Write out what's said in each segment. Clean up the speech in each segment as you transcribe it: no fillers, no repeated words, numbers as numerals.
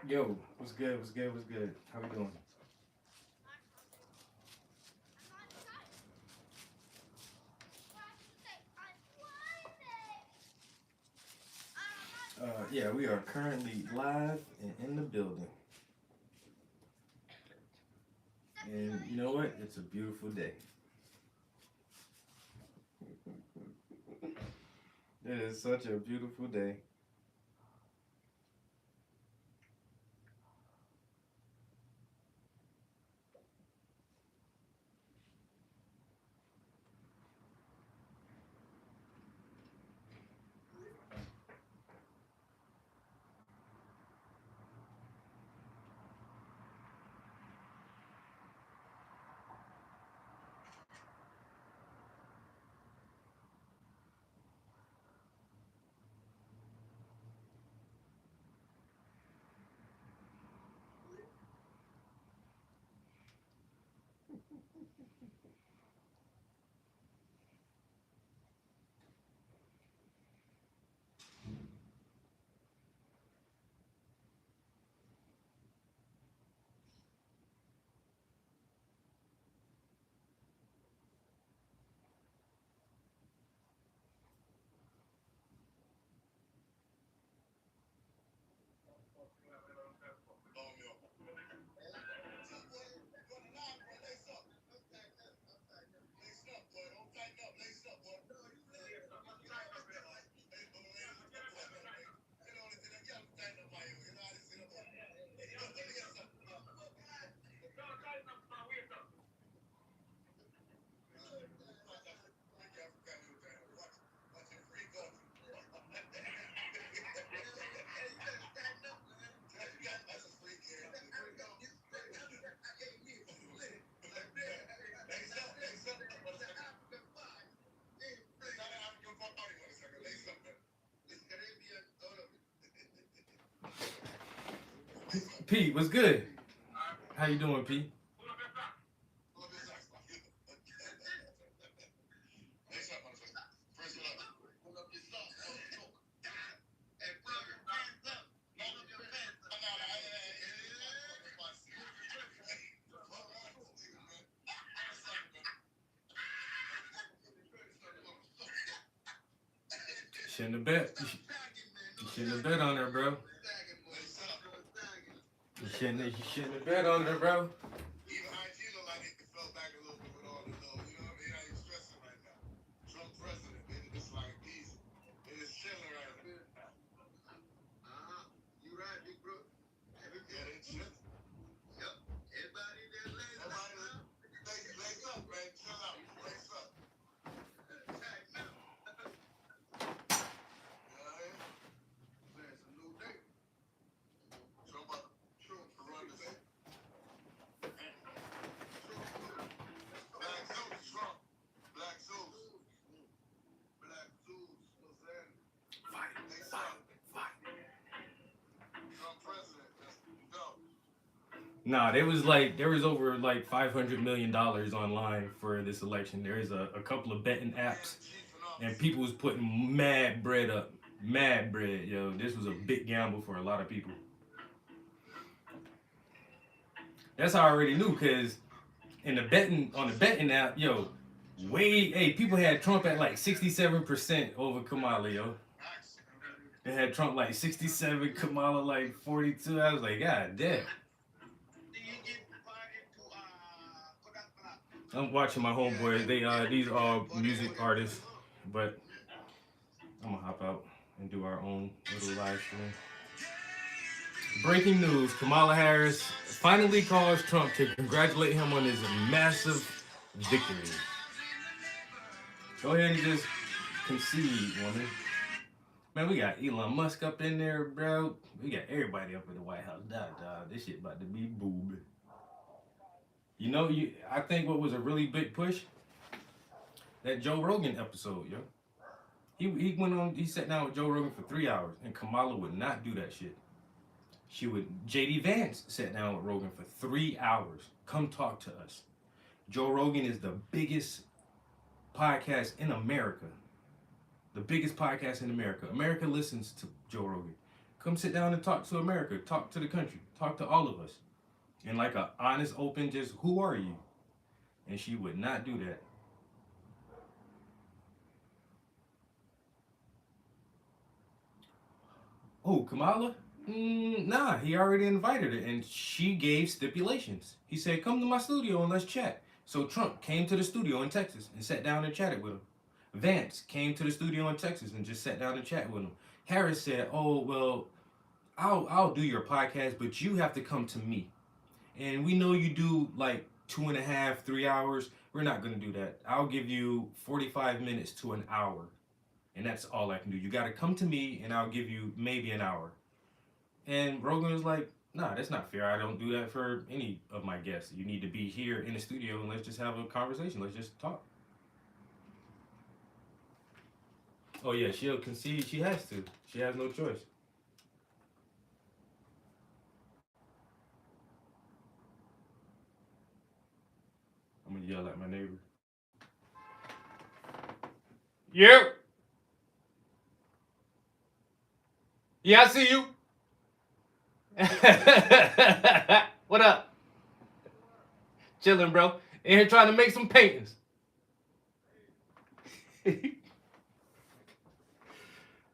Yo, what's good? What's good? What's good? How we doing? Yeah, we are currently live and in the building. And you know what? It's a beautiful day. It is such a beautiful day. Pete, what's good? How you doing, Pete? Shouldn't have bet. You shouldn't have bet on her, bro. You shouldn't have bet on her, bro. Nah, there was over like $500 million online for this election. There is a couple of betting apps, and people was putting mad bread up, mad bread. Yo, this was a big gamble for a lot of people. That's how I already knew, cause in the betting on the betting app, yo, people had Trump at like 67% over Kamala, yo. They had Trump like 67, Kamala like 42. I was like, God damn. I'm watching my homeboys. These are all music artists, but I'm gonna hop out and do our own little live stream. Breaking news: Kamala Harris finally calls Trump to congratulate him on his massive victory. Go ahead and just concede, woman. Man, we got Elon Musk up in there, bro. We got everybody up in the White House. This shit about to be boob. I think what was a really big push, that Joe Rogan episode, yo. He went on. He sat down with Joe Rogan for 3 hours, and Kamala would not do that shit. She would. JD Vance sat down with Rogan for 3 hours. Come talk to us. Joe Rogan is the biggest podcast in America. The biggest podcast in America. America listens to Joe Rogan. Come sit down and talk to America, talk to the country, talk to all of us. And like a honest, open, just who are you? And she would not do that. Oh, Kamala? Nah, he already invited her, and she gave stipulations. He said, come to my studio and let's chat. So Trump came to the studio in Texas and sat down and chatted with him. Vance came to the studio in Texas and just sat down and chatted with him. Harris said, oh, well, I'll do your podcast, but you have to come to me. And we know you do like 2.5, 3 hours. We're not going to do that. I'll give you 45 minutes to an hour. And that's all I can do. You got to come to me and I'll give you maybe an hour. And Rogan was like, nah, that's not fair. I don't do that for any of my guests. You need to be here in the studio and let's just have a conversation. Let's just talk. Oh, yeah, she'll concede. She has to. She has no choice. I'm going to yell at my neighbor. Yep. Yeah, I see you. What up? Chilling, bro. In here trying to make some paintings. That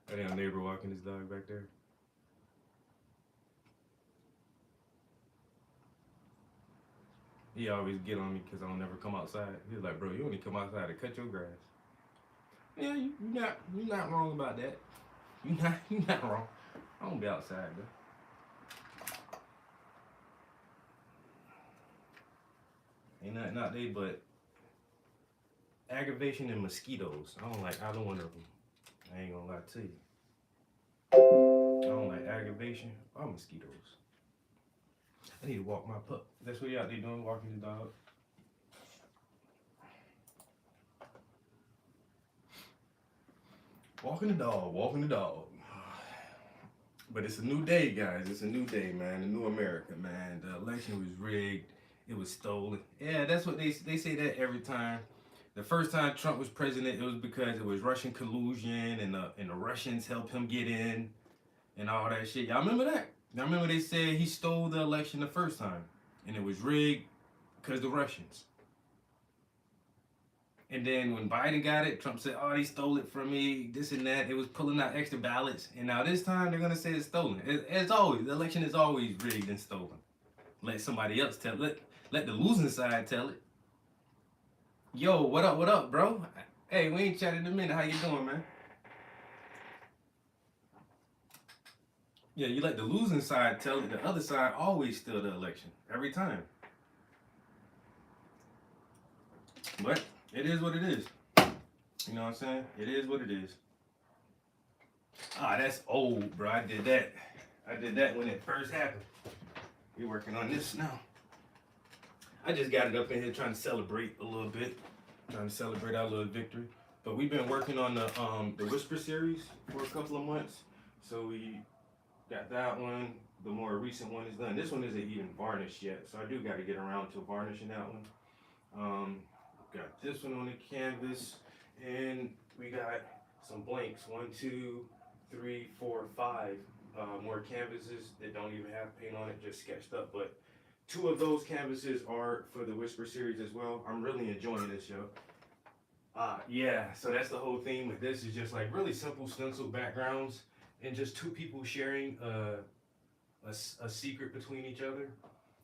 damn neighbor walking his dog back there. He always get on me because I don't never come outside. He's like, bro, you only come outside to cut your grass. Yeah, you're not wrong about that. You're not wrong. I don't be outside though. Ain't nothing out there but aggravation and mosquitoes. I don't like either one of them. I ain't gonna lie to you. I don't like aggravation or mosquitoes. I need to walk my pup. That's what you out there doing, walking the dog. Walking the dog, walking the dog. But it's a new day, guys. It's a new day, man. A new America, man. The election was rigged. It was stolen. Yeah, that's what they say that every time. The first time Trump was president, it was because it was Russian collusion and the Russians helped him get in and all that shit. Y'all remember that? Y'all remember they said he stole the election the first time and it was rigged because the Russians. And then when Biden got it, Trump said, oh, he stole it from me, this and that. It was pulling out extra ballots. And now this time they're going to say it's stolen. As always, the election is always rigged and stolen. Let somebody else tell it. Let the losing side tell it. Yo, what up, bro? Hey, we ain't chatted in a minute. How you doing, man? Yeah, you let the losing side tell it. The other side always steal the election. Every time. But it is what it is. You know what I'm saying? It is what it is. Ah, that's old, bro. I did that when it first happened. We're working on this now. I just got it up in here trying to celebrate a little bit. Trying to celebrate our little victory. But we've been working on the Whisper series for a couple of months. So we got that one. The more recent one is done. This one isn't even varnished yet. So I do got to get around to varnishing that one. Got this one on the canvas. And we got some blanks. 1, 2, 3, 4, 5 more canvases that don't even have paint on it, just sketched up. But 2 of those canvases are for the Whisper series as well. I'm really enjoying this, yo. Yeah, so that's the whole theme with this is just like really simple stencil backgrounds and just 2 people sharing a secret between each other.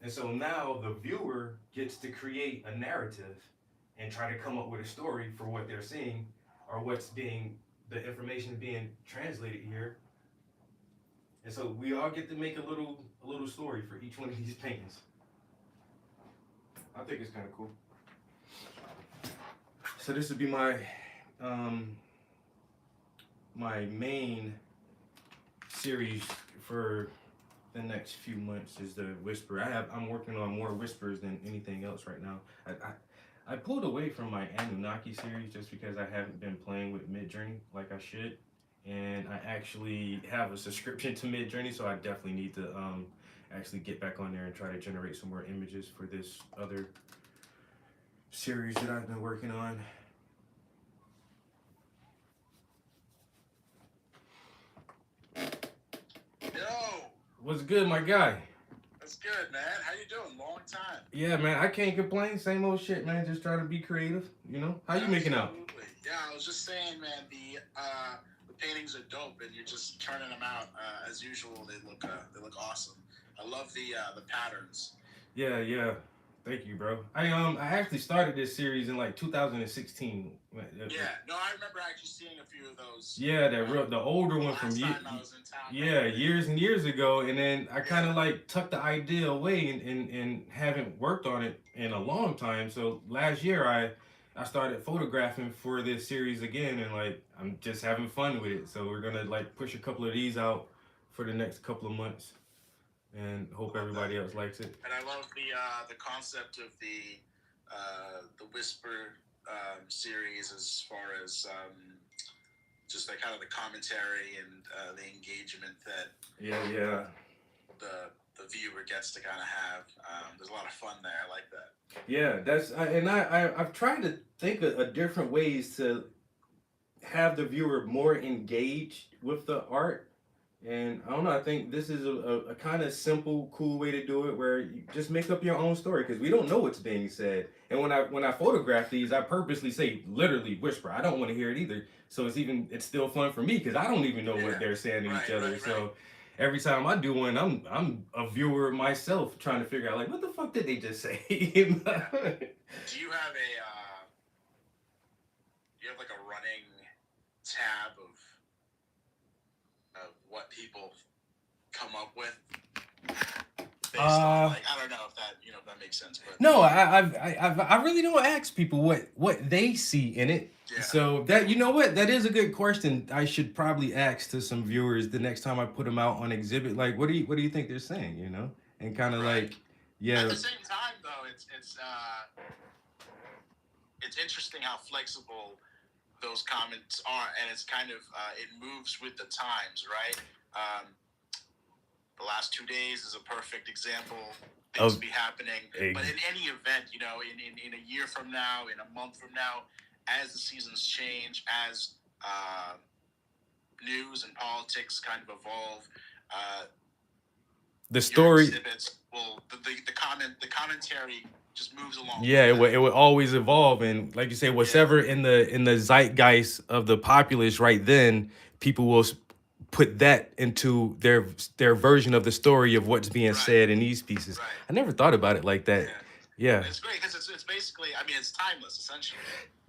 And so now the viewer gets to create a narrative and try to come up with a story for what they're seeing or the information being translated here. And so we all get to make a little story for each one of these paintings. I think it's kind of cool. So this would be my my main series for the next few months is the Whisper. I'm working on more Whispers than anything else right now. I pulled away from my Anunnaki series just because I haven't been playing with Midjourney like I should. And I actually have a subscription to Midjourney, so I definitely need to actually get back on there and try to generate some more images for this other series that I've been working on. What's good, my guy? That's good, man. How you doing? Long time. Yeah, man, I can't complain. Same old shit, man. Just trying to be creative. How you making out? Absolutely. Yeah, I was just saying, man. The paintings are dope, and you're just turning them out as usual. They look awesome. I love the patterns. Yeah, yeah. Thank you, bro. I actually started this series in like 2016. Yeah. No, I remember actually seeing a few of those. Yeah, the older The one from last time I was in town. yeah, Right. years and years ago, and then I kind of Yeah. like tucked the idea away and haven't worked on it in a long time. So last year I started photographing for this series again, and like I'm just having fun with it. So we're gonna like push a couple of these out for the next couple of months, and hope Love that. everybody else likes it. And I love the concept of the Whisper series as far as just like kind of the commentary and the engagement that Yeah, yeah. the viewer gets to kind of have. There's a lot of fun there. I like that. Yeah, I've tried to think of different ways to have the viewer more engaged with the art. And I don't know, I think this is a kind of simple, cool way to do it where you just make up your own story because we don't know what's being said. And when I photograph these, I purposely say literally whisper. I don't want to hear it either. So it's still fun for me because I don't even know what they're saying to each other. Right. So every time I do one, I'm a viewer myself trying to figure out like what the fuck did they just say? Yeah. Do you have a do you have like a running tab of what people come up with based on like I don't know if that makes sense, but No, I really don't ask people what they see in it. yeah. So that you know what that is a good question. I should probably ask to some viewers the next time I put them out on exhibit. Like, what do you think they're saying? And kind of Right. like, yeah, At the same time, though, it's interesting how flexible those comments are, and it's kind of it moves with the times, right? The last 2 days is a perfect example. Things be happening, but in any event, in a year from now, in a month from now, as the seasons change, as news and politics kind of evolve, the story. Exhibits will the commentary just moves along. Yeah, it would always evolve, and like you say, whatever in the zeitgeist of the populace right then, people will put that into their version of the story of what's being said in these pieces. Right. I never thought about it like that. Yeah. It's great because it's basically, I mean, it's timeless essentially.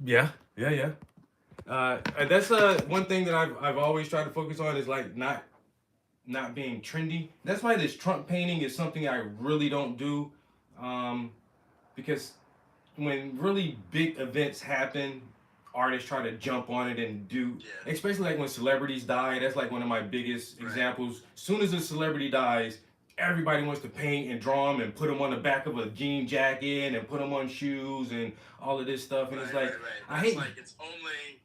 Yeah, yeah. That's one thing that I've always tried to focus on is like not being trendy. That's why this Trump painting is something I really don't do, because when really big events happen, artists try to jump on it and do, especially like when celebrities die. That's like one of my biggest examples. Soon as a celebrity dies, everybody wants to paint and draw them and put them on the back of a jean jacket and put them on shoes and all of this stuff. And it's like, I hate. Like it's only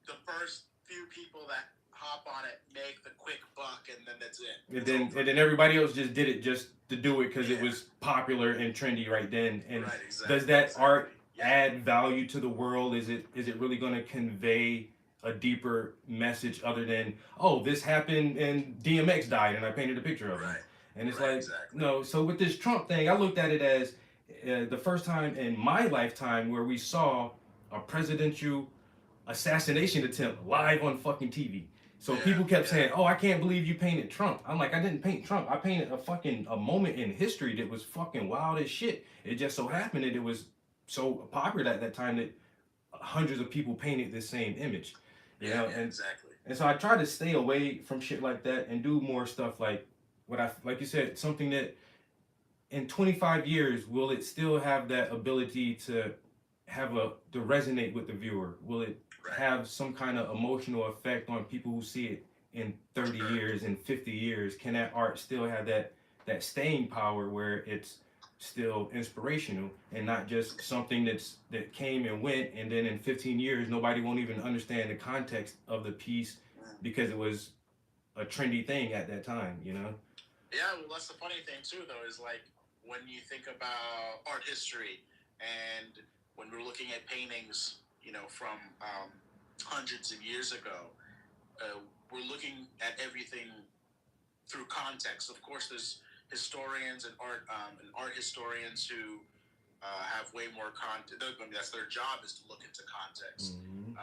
the first few people that hop on it make the quick buck, and then that's it. And then everybody else just did it just to do it because it was popular and trendy right then. And does that art add value to the world? Is it really going to convey a deeper message other than, oh, this happened and DMX died and I painted a picture of him? And it's no. So with this Trump thing, I looked at it as the first time in my lifetime where we saw a presidential assassination attempt live on fucking TV. So people kept saying, "Oh, I can't believe you painted Trump." I'm like, I didn't paint Trump. I painted a moment in history that was fucking wild as shit. It just so happened that it was so popular at that time that hundreds of people painted the same image. And so I try to stay away from shit like that and do more stuff like like you said, something that in 25 years will it still have that ability to to resonate with the viewer? Will it have some kind of emotional effect on people who see it in 30 years and 50 years? Can that art still have that staying power where it's still inspirational and not just something that came and went, and then in 15 years nobody won't even understand the context of the piece because it was a trendy thing at that time, Yeah, well, that's the funny thing too, though, is like when you think about art history and when we're looking at paintings, from hundreds of years ago, we're looking at everything through context. Of course, there's historians and art historians who have way more content. I mean, that's their job, is to look into context. Mm-hmm.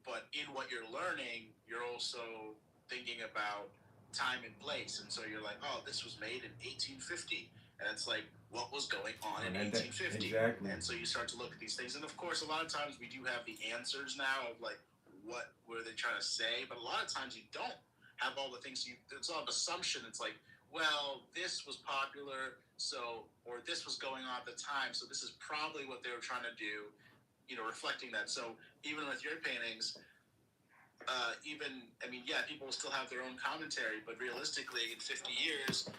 But in what you're learning, you're also thinking about time and place. And so you're like, oh, this was made in 1850. And it's like, what was going on in 1850? Exactly. And so you start to look at these things. And of course, a lot of times we do have the answers now of like, what were they trying to say? But a lot of times you don't have all the things. It's all an assumption. It's like, well, this was popular, so, or this was going on at the time, so this is probably what they were trying to do, reflecting that. So even with your paintings, people will still have their own commentary, but realistically, in 50 years,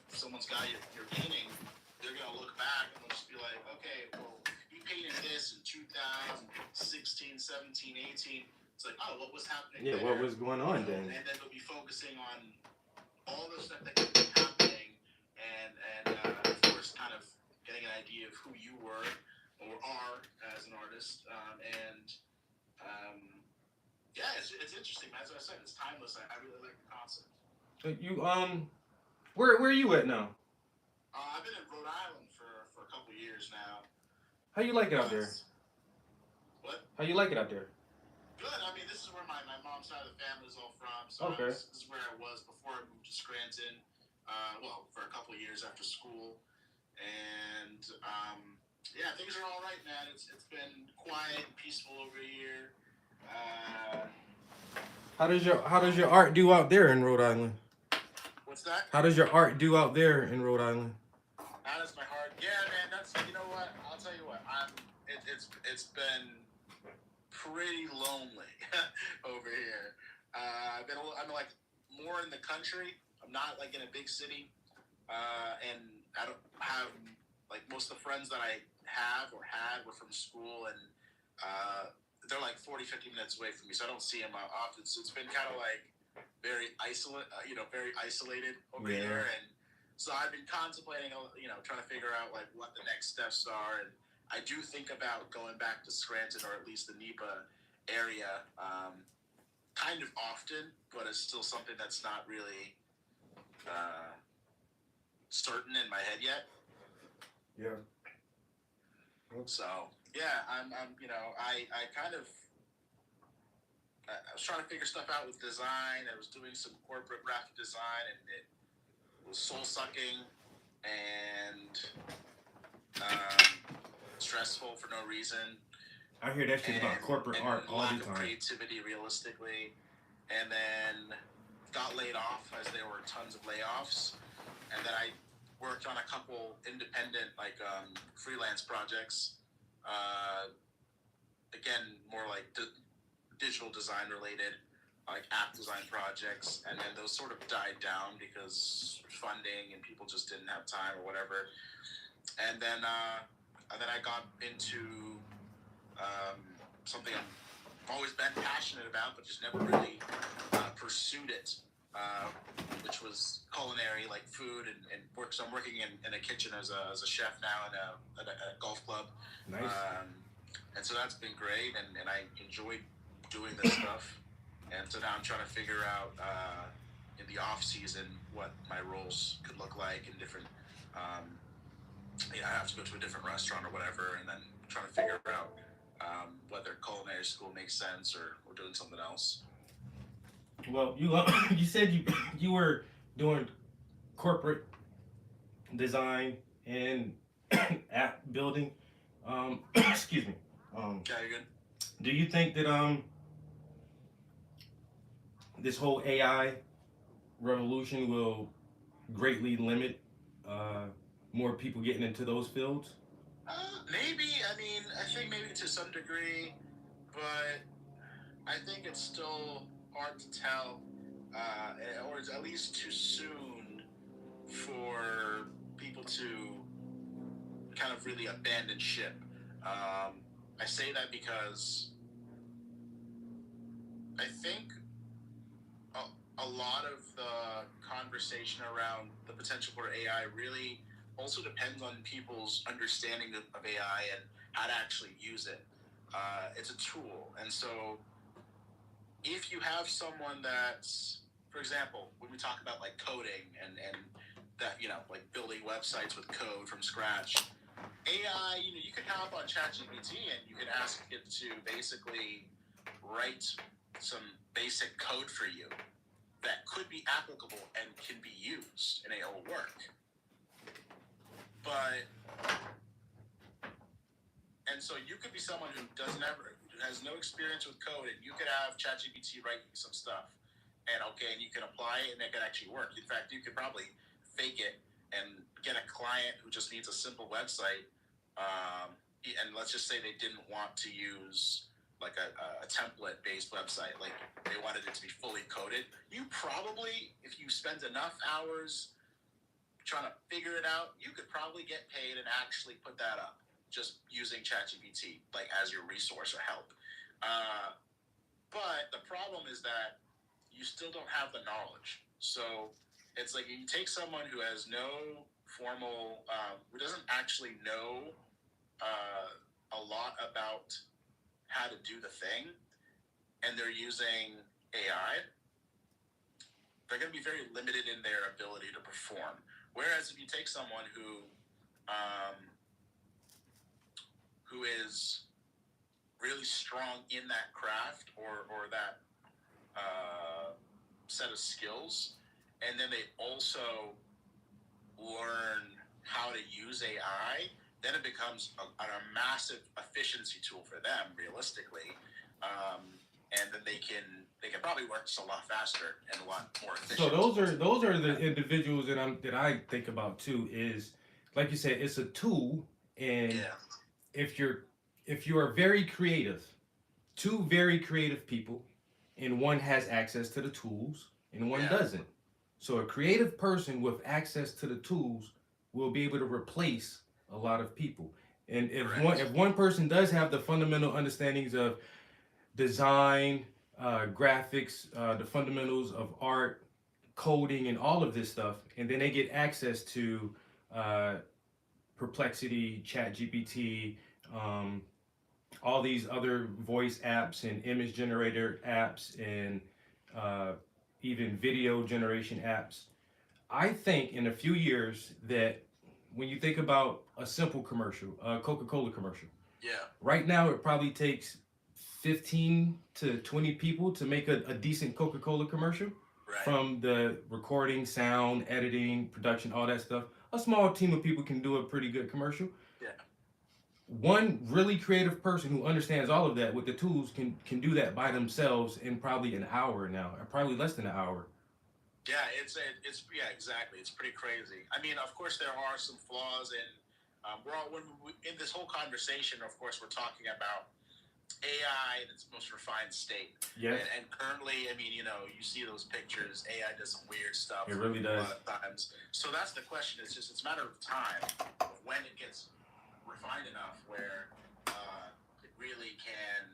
if someone's got your painting, they're going to look back and they'll just be like, okay, well, you painted this in 2016, 17, 18. It's like, oh, what was happening there? What was going on then? And then they'll be focusing on all the stuff that could be happening, and of course, kind of getting an idea of who you were or are as an artist. It's interesting. As I said, it's timeless. I really like the concept. You where are you at now? I've been in Rhode Island for a couple of years now. How you like it out there? What? How you like it out there? Good. I mean, this is where my mom's side of the family is all from. So okay. This is where I was before I moved to Scranton. For a couple of years after school, and things are all right, man. It's been quiet and peaceful over here. How does your art do out there in Rhode Island? What's that? How does your art do out there in Rhode Island? How does my heart? Yeah, man. That's, you know what? I'll tell you what. It's been pretty lonely over here. I'm like more in the country. I'm not like in a big city, and I don't have like most of the friends that I have or had were from school, and they're like 40-50 minutes away from me, so I don't see them often. So it's been kind of like very isolated over here, and so I've been contemplating, trying to figure out like what the next steps are, and I do think about going back to Scranton or at least the NEPA area kind of often, but it's still something that's not really certain in my head yet. Yeah. So yeah, I was trying to figure stuff out with design. I was doing some corporate graphic design, and it was soul sucking and stressful for no reason. I hear that shit about corporate art all the time. Lack of creativity, realistically, and then got laid off as there were tons of layoffs, and then I worked on a couple independent freelance projects. Again, more like digital design related, like app design projects, and then those sort of died down because funding and people just didn't have time or whatever. And then I got into something I've always been passionate about, but just never really pursued it, which was culinary, like food and work. So I'm working in a kitchen as a chef now at a golf club. Nice. And so that's been great, and I enjoyed doing this stuff. And so now I'm trying to figure out in the off season what my roles could look like in different. I have to go to a different restaurant or whatever, and then trying to figure out whether culinary school makes sense or doing something else. Well, you said you were doing corporate design and app building. Excuse me. Yeah, you're good. Do you think that this whole AI revolution will greatly limit more people getting into those fields? Maybe. I mean, I think maybe to some degree, but I think it's still hard to tell, or it's at least too soon for people to kind of really abandon ship. I say that because I think a lot of the conversation around the potential for AI really also depends on people's understanding of AI and how to actually use it. It's a tool, and so if you have someone that's for example, when we talk about like coding and that, you know, like building websites with code from scratch, AI, you know, you can hop on ChatGPT and you can ask it to basically write some basic code for you that could be applicable and can be used and it'll work. But, and so you could be someone who has no experience with code, and you could have ChatGPT write you some stuff, and you can apply it and it can actually work. In fact, you could probably fake it and get a client who just needs a simple website, and let's just say they didn't want to use like a template-based website, like they wanted it to be fully coded. You probably, if you spend enough hours trying to figure it out, you could probably get paid and actually put that up just using ChatGPT like as your resource or help. But the problem is that you still don't have the knowledge. So it's like you take someone who has no formal, who doesn't actually know a lot about how to do the thing, and they're using AI, they're going to be very limited in their ability to perform. Whereas if you take someone who is really strong in that craft or that set of skills, and then they also learn how to use AI, then it becomes a massive efficiency tool for them, realistically, and then they can probably work just a lot faster and a lot more efficient. So those are the individuals that I think about too. Is like you said, it's a tool, and if you are very creative, two very creative people, and one has access to the tools and one doesn't. So a creative person with access to the tools will be able to replace a lot of people. And if one person does have the fundamental understandings of design, graphics, the fundamentals of art, coding, and all of this stuff, and then they get access to Perplexity, ChatGPT, all these other voice apps and image generator apps and even video generation apps. I think in a few years that when you think about a simple commercial, a Coca-Cola commercial, right now it probably takes 15 to 20 people to make a decent Coca-Cola commercial. From the recording, sound, editing, production, all that stuff. A small team of people can do a pretty good commercial. One really creative person who understands all of that with the tools can do that by themselves in probably an hour now, or probably less than an hour. Yeah, it's exactly. It's pretty crazy. I mean, of course, there are some flaws, and in this whole conversation, of course, we're talking about AI in its most refined state. Yeah. And currently, I mean, you know, you see those pictures. AI does some weird stuff. It really does. A lot of times. So that's the question. It's a matter of time of when it gets refined enough where it really can,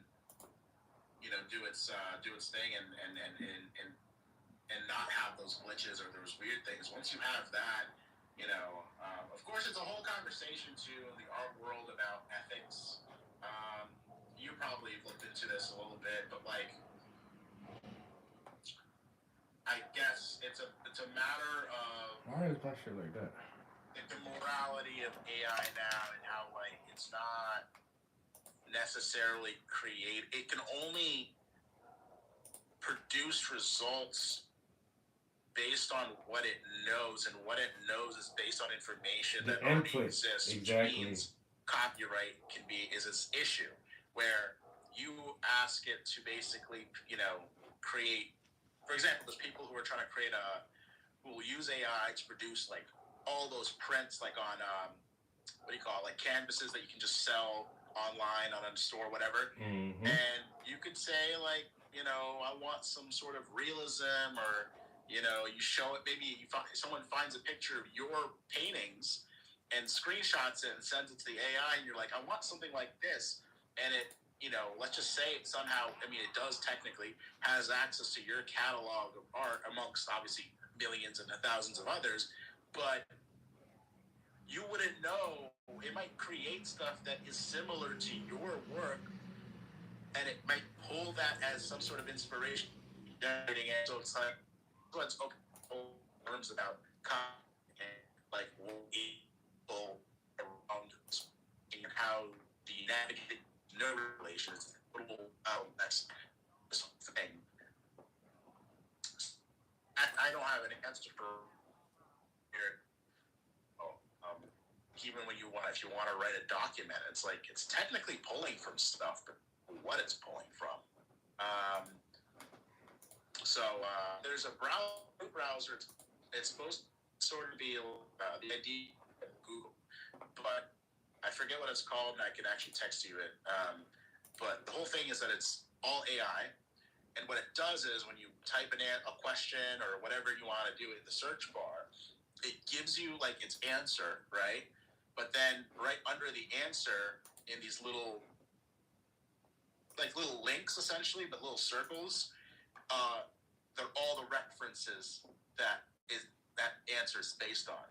you know, do its thing and not have those glitches or those weird things. Once you have that, you know, of course, it's a whole conversation too in the art world about ethics. You probably looked into this a little bit, but like, I guess it's a matter of why is my shit like that? The morality of AI now and how like it's not necessarily create. It can only produce results based on what it knows, and what it knows is based on information that already exists. Exactly. Which means copyright is its issue, where you ask it to basically, you know, create. For example, there's people who are trying to create who will use AI to produce like all those prints, like on like canvases that you can just sell online on a store, whatever. Mm-hmm. And you could say like, you know, I want some sort of realism, or you know, you show it. Maybe someone finds a picture of your paintings and screenshots it and sends it to the AI, and you're like, I want something like this, and it, you know, let's just say it somehow, I mean, it does technically has access to your catalog of art amongst obviously millions and thousands of others, but you wouldn't know. It might create stuff that is similar to your work, and it might pull that as some sort of inspiration. So it's like, what's open terms about like people around and how the navigate no relations. That's thing. I don't have an answer for here. Even when if you want to write a document, it's like it's technically pulling from stuff, but what it's pulling from. There's a browser. It's supposed to sort of be the idea of Google, but I forget what it's called, and I can actually text you it. But the whole thing is that it's all AI, and what it does is when you type in a question or whatever you want to do in the search bar, it gives you like its answer, right? But then right under the answer in these little links essentially, but little circles, they're all the references that answer is based on,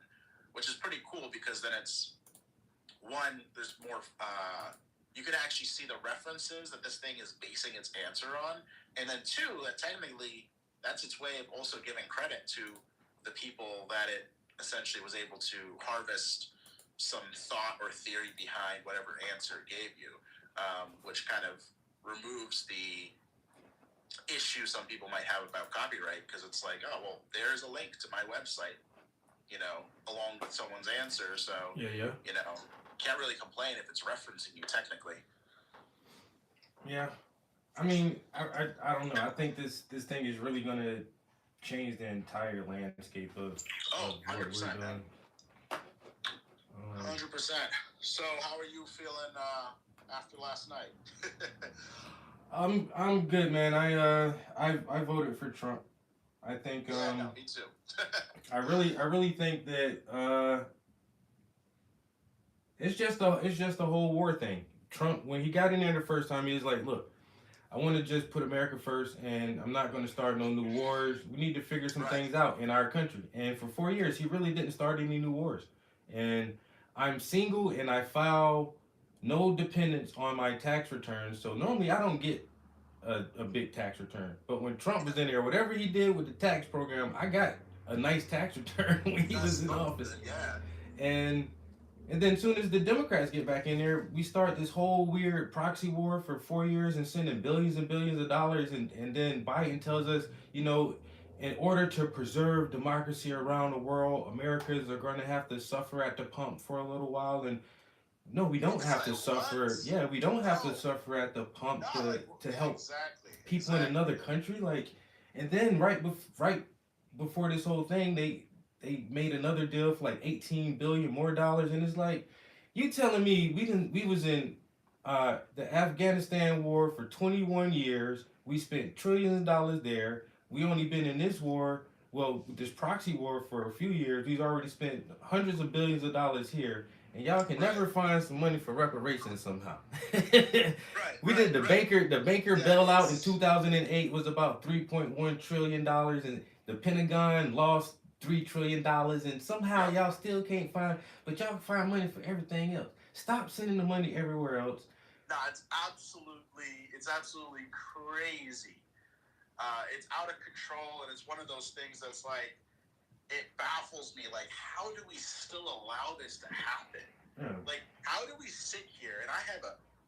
which is pretty cool because then it's one, there's more, you can actually see the references that this thing is basing its answer on. And then two, that technically, that's its way of also giving credit to the people that it essentially was able to harvest some thought or theory behind whatever answer it gave you, which kind of removes the issue some people might have about copyright, because it's like, oh, well, there's a link to my website, along with someone's answer. So, can't really complain if it's referencing you technically. Yeah. I mean, I don't know. I think this thing is really going to change the entire landscape of what 100%, we're doing. man. 100%. So, how are you feeling after last night? I'm good, man. I voted for Trump. I think me too. I really think that it's just a whole war thing. Trump, when he got in there the first time, he was like, "Look, I want to just put America first, and I'm not going to start no new wars. We need to figure some things out in our country." And for 4 years, he really didn't start any new wars. And I'm single, and I file no dependents on my tax returns. So normally I don't get a big tax return. But when Trump was in there, whatever he did with the tax program, I got a nice tax return when he was in office. Yeah. And then as soon as the Democrats get back in there, we start this whole weird proxy war for 4 years and sending billions and billions of dollars. And then Biden tells us, in order to preserve democracy around the world, Americans are going to have to suffer at the pump for a little while. And no, we don't have to suffer. What? Yeah, we don't have to suffer at the pump to help people in another country. And then right before this whole thing, they made another deal for like $18 billion more, and it's like, you telling me we was in the Afghanistan war for 21 years. We spent trillions of dollars there. We only been in this war, this proxy war, for a few years. We've already spent hundreds of billions of dollars here. And y'all can never find some money for reparations somehow. We did the Baker bailout in 2008 was about $3.1 trillion, and the Pentagon lost $3 trillion, and somehow y'all still can't find, but y'all can find money for everything else. Stop sending the money everywhere else. No, it's absolutely crazy. It's out of control, and it's one of those things that's like, it baffles me. Like, how do we still allow this to happen? Yeah. Like, how do we sit here and I have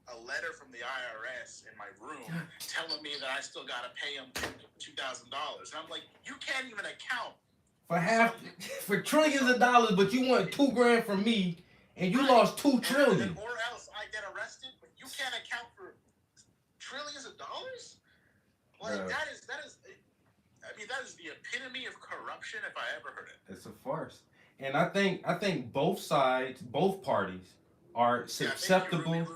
a letter from the IRS in my room telling me that I still got to pay them $2,000, and I'm like, you can't even account for trillions of dollars, but you want $2,000 from me, and you lost $2 trillion. Or else I get arrested, but you can't account for trillions of dollars. Like, that is. I mean, that is the epitome of corruption if I ever heard it. It's a farce. And I think both sides, both parties are susceptible.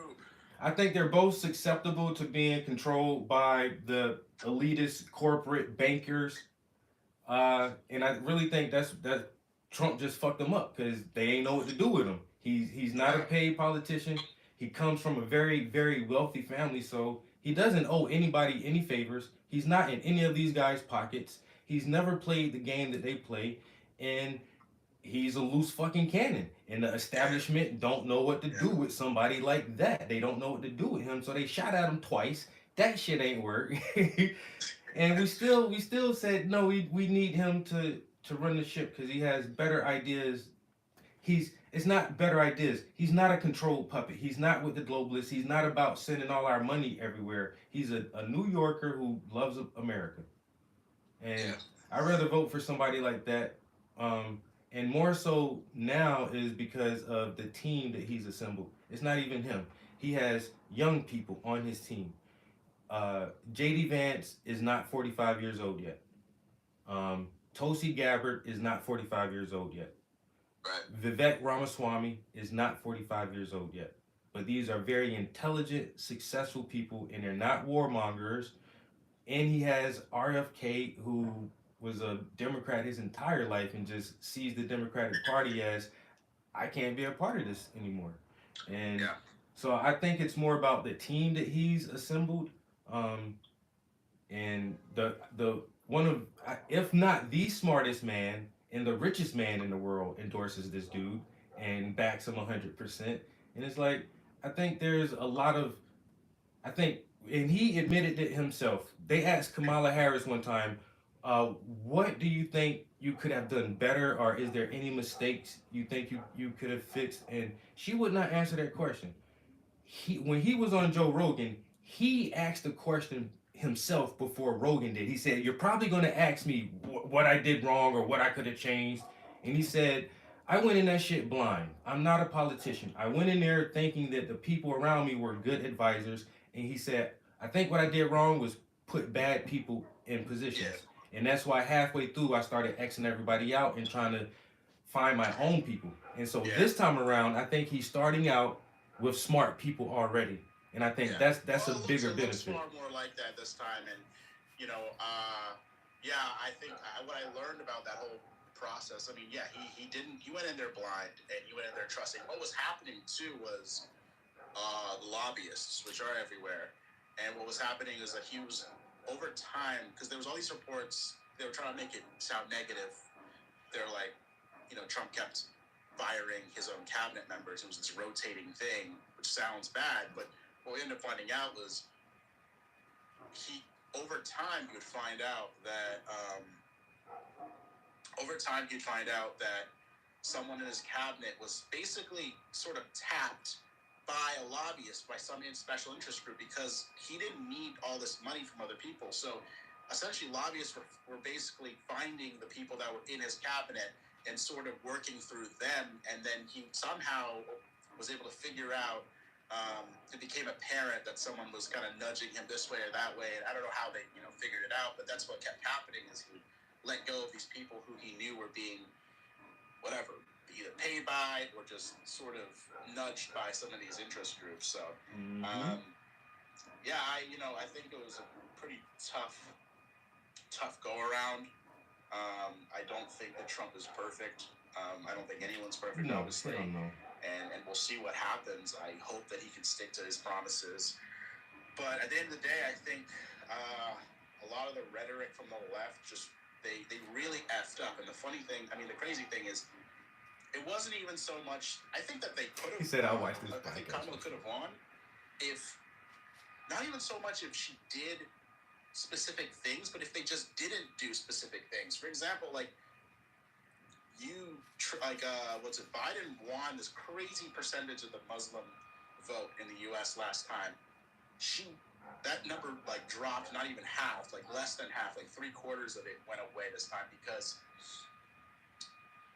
I think they're both susceptible to being controlled by the elitist corporate bankers. And I really think that Trump just fucked them up because they ain't know what to do with him. He's not a paid politician. He comes from a very, very wealthy family, so he doesn't owe anybody any favors. He's not in any of these guys' pockets. He's never played the game that they play, and he's a loose fucking cannon. And the establishment don't know what to do with somebody like that. They don't know what to do with him, so they shot at him twice. That shit ain't work. And we still said no. We need him to run the ship because he has better ideas. It's not better ideas. He's not a controlled puppet. He's not with the globalists. He's not about sending all our money everywhere. He's a New Yorker who loves America, and Yeah. I'd rather vote for somebody like that. And more so now is because of the team that he's assembled. It's not even him. He has young people on his team. JD Vance is not 45 years old yet. Tulsi Gabbard is not 45 years old yet. Right. Vivek Ramaswamy is not 45 years old yet. But these are very intelligent, successful people, and they're not warmongers. And he has RFK, who was a Democrat his entire life and just sees the Democratic Party as, I can't be a part of this anymore. And Yeah. so I think it's more about the team that he's assembled. Um, and the one of, if not the smartest man and the richest man in the world endorses this dude and backs him 100%. And it's like, I think there's a lot of, I think, and he admitted it himself. They asked Kamala Harris one time, what do you think you could have done better, or is there any mistakes you think you could have fixed? And she would not answer that question. When he was on Joe Rogan, he asked the question himself before Rogan did. He said, "You're probably going to ask me what I did wrong or what I could have changed," and he said, "I went in that shit blind. I'm not a politician. I went in there thinking that the people around me were good advisors." And he said, "I think what I did wrong was put bad people in Yeah. positions." And that's why halfway through I started Xing everybody out and trying to find my own people. And so Yeah. this time around, I think he's starting out with smart people already, and I think Yeah. that's Well, a bigger it looks benefit. far more like that this time, and yeah, I think what I learned about that whole process. I mean, yeah, he went in there blind, and he went in there trusting. What was happening too was the lobbyists, which are everywhere, and what was happening is that he was over time because there was all these reports. They were trying to make it sound negative. They're like, Trump kept firing his own cabinet members. It was this rotating thing, which sounds bad, but what we ended up finding out was he, over time, you'd find out that, someone in his cabinet was basically sort of tapped by a lobbyist, by some special interest group, because he didn't need all this money from other people. So essentially, lobbyists were basically finding the people that were in his cabinet and sort of working through them, and then he somehow was able to figure out. It became apparent that someone was kind of nudging him this way or that way, and I don't know how they, figured it out, but that's what kept happening is he would let go of these people who he knew were being, whatever, either paid by or just sort of nudged by some of these interest groups. So, yeah, I think it was a pretty tough go around. I don't think that Trump is perfect. I don't think anyone's perfect, No, obviously. hell no. And we'll see what happens. I hope that he can stick to his promises. But at the end of the day, I think a lot of the rhetoric from the left just they really effed up. And the funny thing, the crazy thing is, it wasn't even so much. I think that they could have. He said, "I'll watch this I think podcast." Kamala could have won if not even so much if she did specific things, but if they just didn't do specific things. For example, like Biden won this crazy percentage of the Muslim vote in the U.S. last time. That number dropped, not even half, less than half, 3/4 of it went away this time because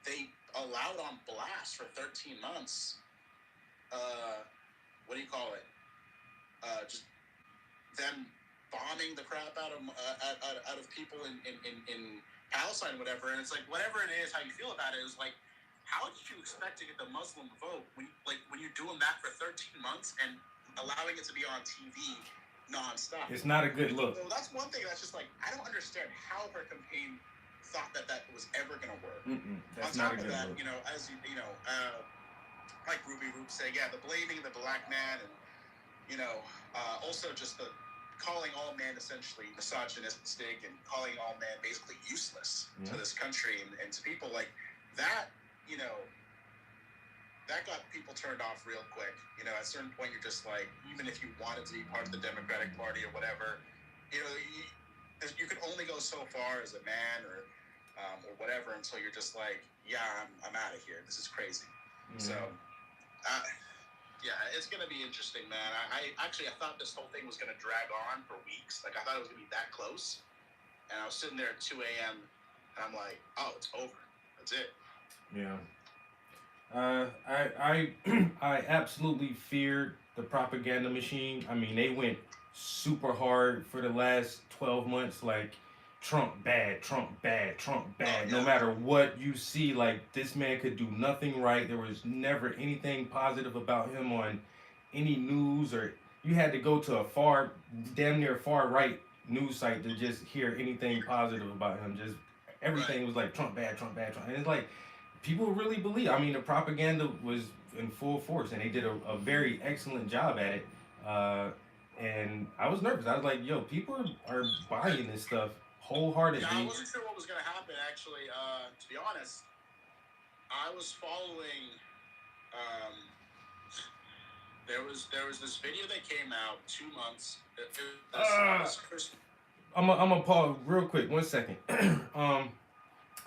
they allowed on blast for 13 months. What do you call it? Just them bombing the crap out of people in Palestine, whatever. And it's like, whatever it is, how you feel about it is like, how did you expect to get the Muslim vote when you're doing that for 13 months and allowing it to be on TV nonstop? It's not a good look. So that's one thing that's just I don't understand how her campaign thought that was ever going to work. That's on top not a of good that, look. as like Ruby Roop say, yeah, the blaming the black man, and also just the calling all men essentially misogynistic and calling all men basically useless to this country and to people like that. That got people turned off real quick. At a certain point, you're just like, even if you wanted to be part of the Democratic Party or whatever, you can only go so far as a man or whatever until you're just like, yeah, I'm out of here. This is crazy. So, yeah, it's gonna be interesting, man. I thought this whole thing was gonna drag on for weeks. Like I thought it was gonna be that close, and I was sitting there at 2 a.m. and I'm like, oh, it's over. That's it. Yeah. I absolutely feared the propaganda machine. I mean, they went super hard for the last 12 months, like Trump bad, Trump bad, Trump bad. Oh, No yeah. matter what you see, like this man could do nothing right. There was never anything positive about him on any news, or you had to go to a damn near far right news site to just hear anything positive about him. Just everything was like Trump bad, Trump bad, Trump. And it's like people really believe. I mean, the propaganda was in full force, and they did a very excellent job at it. And I was nervous. I was like, "Yo, people are buying this stuff wholeheartedly." Yeah, I wasn't sure what was gonna happen. Actually, to be honest, I was following. There was this video that came out 2 months. I'm gonna pause real quick. 1 second.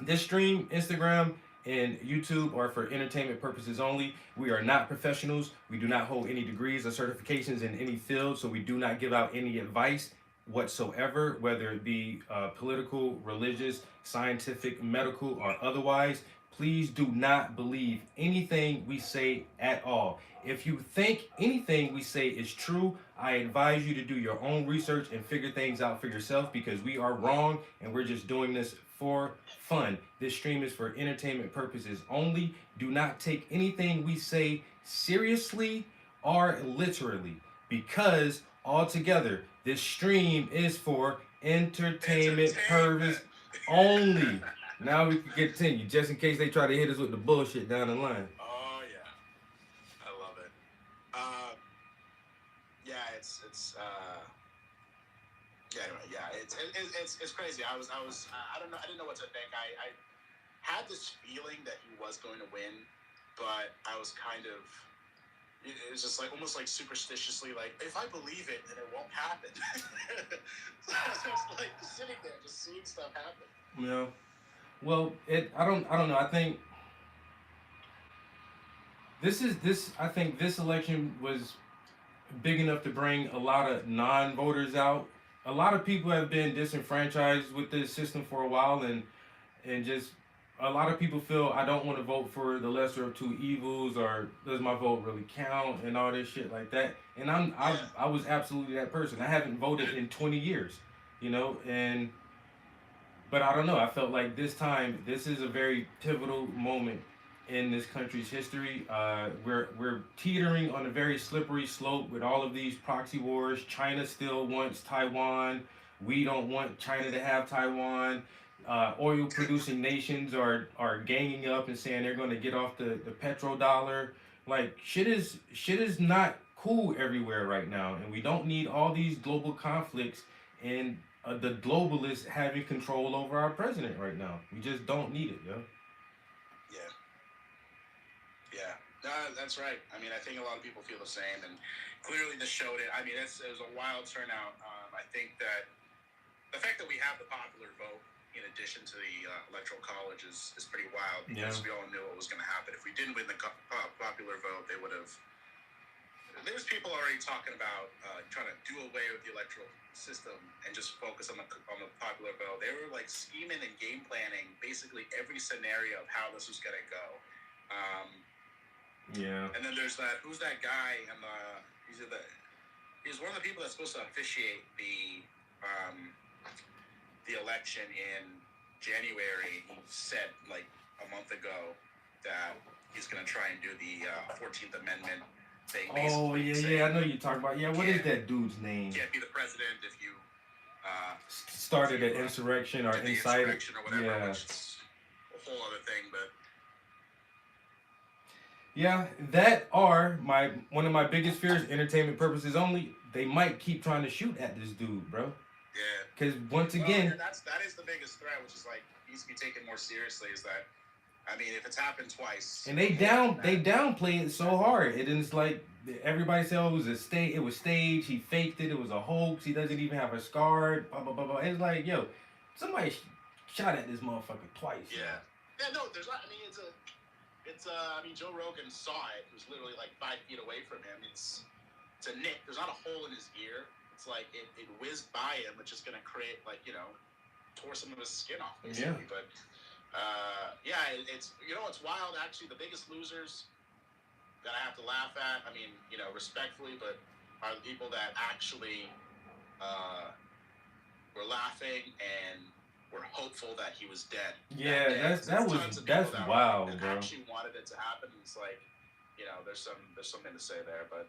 This stream, Instagram, and YouTube are for entertainment purposes only. We are not professionals. We do not hold any degrees or certifications in any field, so we do not give out any advice whatsoever, whether it be political, religious, scientific, medical, or otherwise. Please do not believe anything we say at all. If you think anything we say is true, I advise you to do your own research and figure things out for yourself, because we are wrong and we're just doing this for fun. This stream is for entertainment purposes only. Do not take anything we say seriously or literally, because altogether this stream is for entertainment purposes only. Now we can continue, just in case they try to hit us with the bullshit down the line. Oh yeah, I love it. Yeah, it's crazy. I didn't know what to think. I had this feeling that he was going to win, but I was kind of, it was just like almost like superstitiously, like if I believe it, then it won't happen. So I was just like sitting there, just seeing stuff happen. Yeah. Well, I don't know. I think I think this election was big enough to bring a lot of non-voters out. A lot of people have been disenfranchised with this system for a while, and just a lot of people feel I don't want to vote for the lesser of two evils, or does my vote really count, and all this shit like that. And I was absolutely that person. I haven't voted in 20 years, but I don't know. I felt like this time, this is a very pivotal moment in this country's history. We're teetering on a very slippery slope with all of these proxy wars. China still wants Taiwan. We don't want China to have Taiwan. Oil producing nations are ganging up and saying they're going to get off the petrodollar. Like shit is not cool everywhere right now, and we don't need all these global conflicts and the globalists having control over our president right now. We just don't need it, yo. Yeah, no, that's right. I mean, I think a lot of people feel the same, and clearly this showed it. I mean, it was a wild turnout. I think that the fact that we have the popular vote in addition to the electoral college is pretty wild, because we all knew what was going to happen. If we didn't win the popular vote, they would have. There was people already talking about trying to do away with the electoral system and just focus on the popular vote. They were like scheming and game planning basically every scenario of how this was going to go. And then there's who's that guy? And he's one of the people that's supposed to officiate the election in January. He said like a month ago that he's going to try and do the 14th Amendment thing. Oh yeah, I know you're talking about. Yeah, what is that dude's name? Can't be the president if you started an insurrection or incited. Insurrection or whatever, which is a whole other thing, but. Yeah, that are one of my biggest fears. Entertainment purposes only. They might keep trying to shoot at this dude, bro. Yeah. Because once again, that is the biggest threat, which is like needs to be taken more seriously. Is that, I mean, if it's happened twice, and they downplay it so hard, it's like everybody said it was it was staged. He faked it. It was a hoax. He doesn't even have a scar. Blah blah blah blah. It's like, yo, somebody shot at this motherfucker twice. Yeah. Yeah. No, there's not. I mean, I mean, Joe Rogan saw it. It was literally like 5 feet away from him. It's a nick. There's not a hole in his ear. It's like it whizzed by him, which is gonna create like tore some of his skin off basically. Yeah. But it's it's wild. Actually, the biggest losers that I have to laugh at. I mean, respectfully, but are the people that actually were laughing and were hopeful that he was dead. Yeah, that's wild, bro. Actually wanted it to happen. It's like, there's something to say there, but.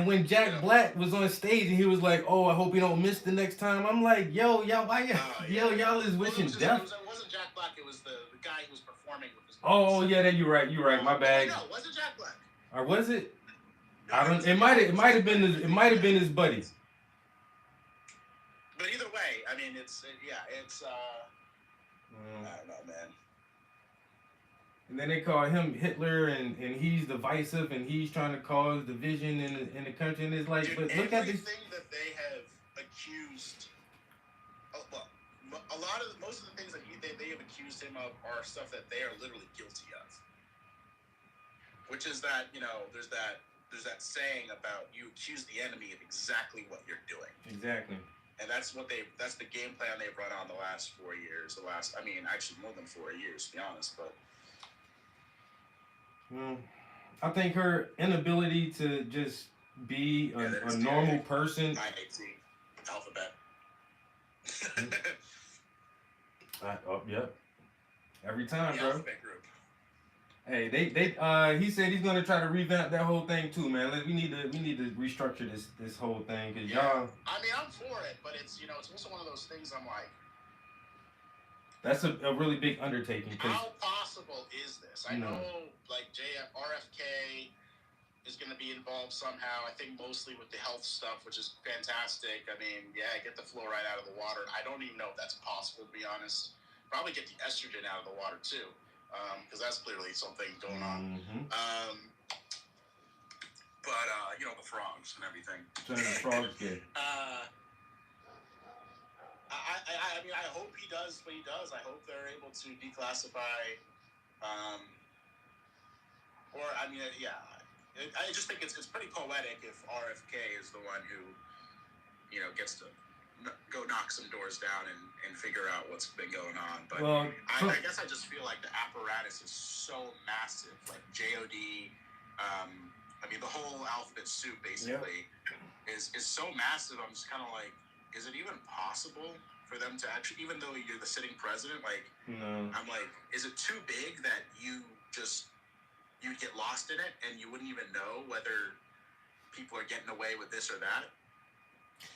When Jack Black was on stage and he was like, "Oh, I hope you don't miss the next time," I'm like, "Yo, y'all, why y'all is wishing death?" It wasn't Jack Black. It was the guy who was performing with his. Oh yeah, you're right. My bad. No, it wasn't Jack Black. Or was it? No, I don't. It might have been his buddy. But either way, I mean, it's. I don't know, man. And then they call him Hitler, and he's divisive, and he's trying to cause division in the country. And it's like, dude, but look at this. Everything that they have accused. Most of the things that they have accused him of are stuff that they are literally guilty of. Which is that there's that saying about you accuse the enemy of exactly what you're doing. Exactly. And that's the game plan they've run on the last 4 years. Actually more than 4 years, to be honest, but. Well, I think her inability to just be a normal person. IAT, alphabet. Yep. Every time, the bro. Alphabet group. Hey, he said he's gonna try to revamp that whole thing too, man. We need to restructure this whole thing, cause y'all. I mean, I'm for it, but it's it's also one of those things. I'm like. That's a really big undertaking. How possible is this? I know, like, RFK is going to be involved somehow. I think mostly with the health stuff, which is fantastic. I mean, get the fluoride out of the water. I don't even know if that's possible, to be honest. Probably get the estrogen out of the water, too, because that's clearly something going on. Mm-hmm. But, the frogs and everything. Turn the frogs gay. I mean, I hope he does what he does. I hope they're able to declassify, I just think it's pretty poetic if RFK is the one who, gets to go knock some doors down and figure out what's been going on. But I guess I just feel like the apparatus is so massive, like JOD. I mean, the whole alphabet soup basically is so massive. I'm just kind of like. Is it even possible for them to actually, even though you're the sitting president, like, no. I'm like, is it too big that you'd get lost in it and you wouldn't even know whether people are getting away with this or that?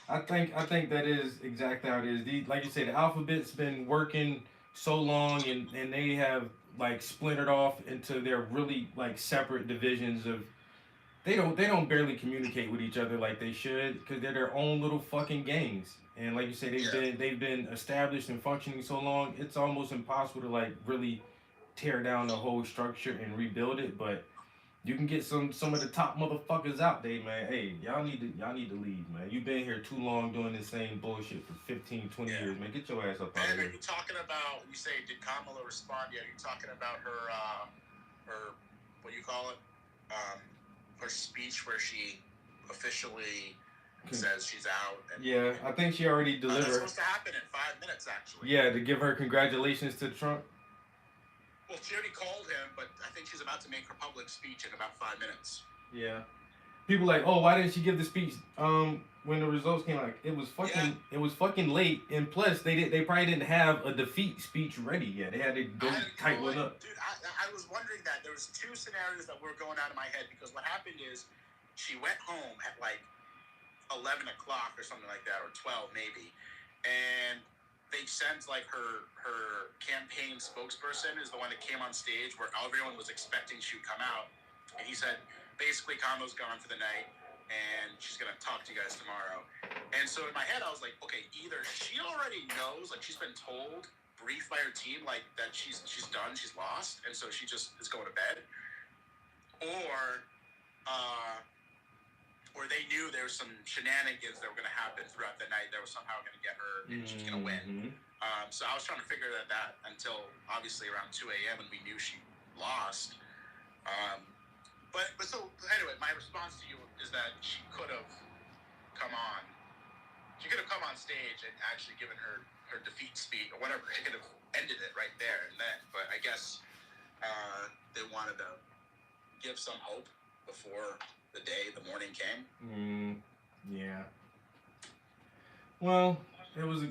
I think that is exactly how it is. Like you say, the alphabet's been working so long, and they have like splintered off into their really like separate divisions of. They don't barely communicate with each other like they should, because they're their own little fucking gangs. And like you say, they've been established and functioning so long, it's almost impossible to like really tear down the whole structure and rebuild it. But you can get some of the top motherfuckers out there, man. Hey, y'all need to leave, man. You've been here too long doing the same bullshit for 15, 20 years, man. Get your ass up out of here. Are you talking about? You say, did Kamala respond yet? Are you talking about her what do you call it? Her speech where she officially says she's out. And, I think she already delivered. That's supposed to happen in 5 minutes, actually. Yeah, to give her congratulations to Trump. Well, she already called him, but I think she's about to make her public speech in about 5 minutes. Yeah. People like, oh, why didn't she give the speech when the results came out? It was fucking late, and plus they probably didn't have a defeat speech ready yet. They had to go tight one up. Dude, I was wondering that. There was 2 scenarios that were going out of my head, because what happened is she went home at like 11 o'clock or something like that, or 12 maybe, and they sent like her campaign spokesperson is the one that came on stage where everyone was expecting she would come out, and he said, basically, Kamala's gone for the night, and she's going to talk to you guys tomorrow. And so in my head, I was like, okay, either she already knows, like she's been told, briefed by her team, like that she's done, she's lost, and so she just is going to bed, or or they knew there was some shenanigans that were going to happen throughout the night that were somehow going to get her and she was going to win. So I was trying to figure that until obviously around 2 a.m. when we knew she lost. But so anyway, my response to you is that she could have come on. She could have come on stage and actually given her defeat speech or whatever. She could have ended it right there and then. But I guess they wanted to give some hope before the morning came. Yeah. Well, it was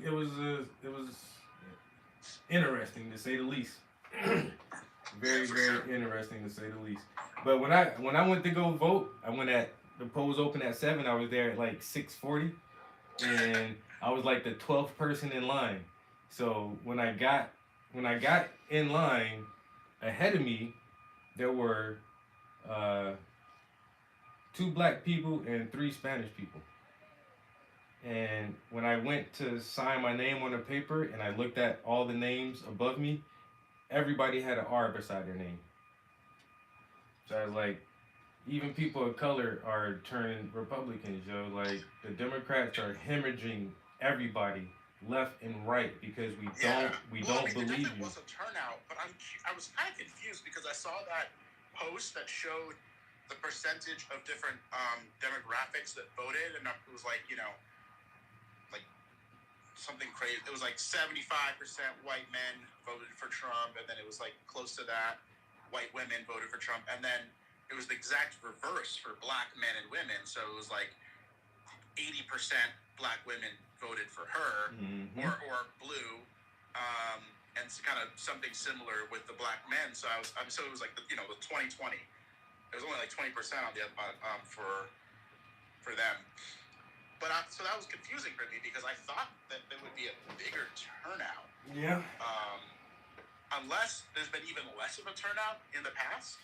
interesting to say the least. Very interesting to say the least. But when I went to go vote, I went at the polls open at 7. I was there at like 6:40, and I was like the 12th person in line. So when I got in line, ahead of me, there were 2 black people and 3 Spanish people. And when I went to sign my name on a paper and I looked at all the names above me, everybody had an R beside their name. So I was like, even people of color are turning Republicans, yo. Like, the Democrats are hemorrhaging everybody left and right because we don't believe you. There was a turnout, but I was kind of confused because I saw that post that showed the percentage of different demographics that voted, and it was like, like something crazy. It was like 75% white men voted for Trump, and then it was like close to that, white women voted for Trump, and then it was the exact reverse for black men and women. So it was like 80% black women voted for her, or blue, and it's kind of something similar with the black men. So so it was like the 2020. It was only like 20% on the for them. But so that was confusing for me because I thought that there would be a bigger turnout. Yeah. Unless there's been even less of a turnout in the past.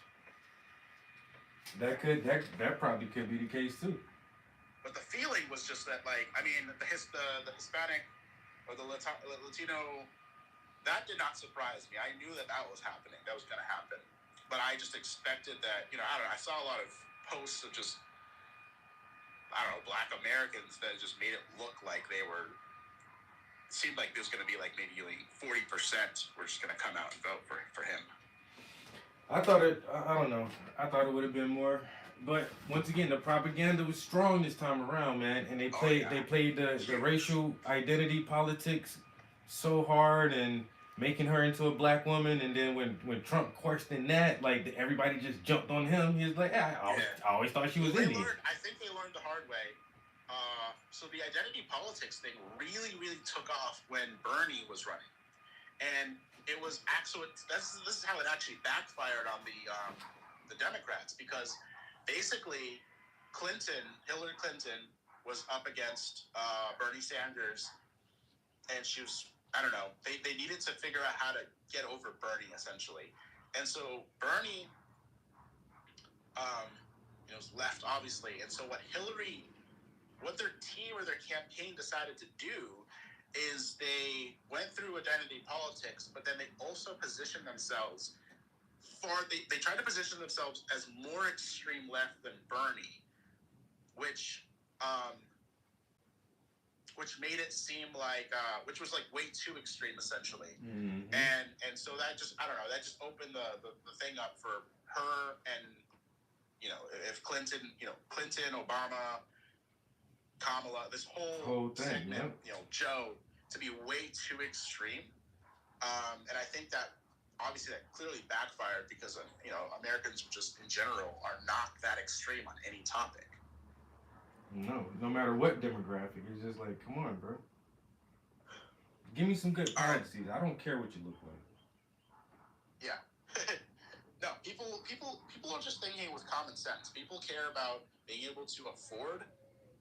That probably could be the case too. But the feeling was just that, like, I mean, the Hispanic or the Latino, that did not surprise me. I knew that was happening. That was going to happen. But I just expected that, I don't know, I saw a lot of posts of just, I don't know, black Americans that just made it look like it seemed like there's going to be like maybe 40% were just going to come out and vote for him. I don't know. I thought it would have been more. But once again, the propaganda was strong this time around, man. And they played the racial identity politics so hard and making her into a black woman. And then when Trump questioned that, like, everybody just jumped on him. He was like, I always thought she was Indian. I think they learned the hard way. So the identity politics thing really, really took off when Bernie was running. And it was actually, this is how it actually backfired on the Democrats, because basically Hillary Clinton was up against Bernie Sanders, and she was, I don't know, they needed to figure out how to get over Bernie, essentially. And so Bernie was left, obviously. And so what their team or their campaign decided to do is they went through identity politics, but then they also positioned themselves they tried to position themselves as more extreme left than Bernie, which made it seem like which was like way too extreme, essentially. And so that just, I don't know, that just opened the thing up for her and if Clinton, Obama, Kamala, this whole thing, segment, Joe, to be way too extreme. And I think that obviously that clearly backfired because Americans just in general are not that extreme on any topic. No matter what demographic, it's just like, come on, bro. Give me some good policies. I don't care what you look like. Yeah. No, people are just thinking with common sense. People care about being able to afford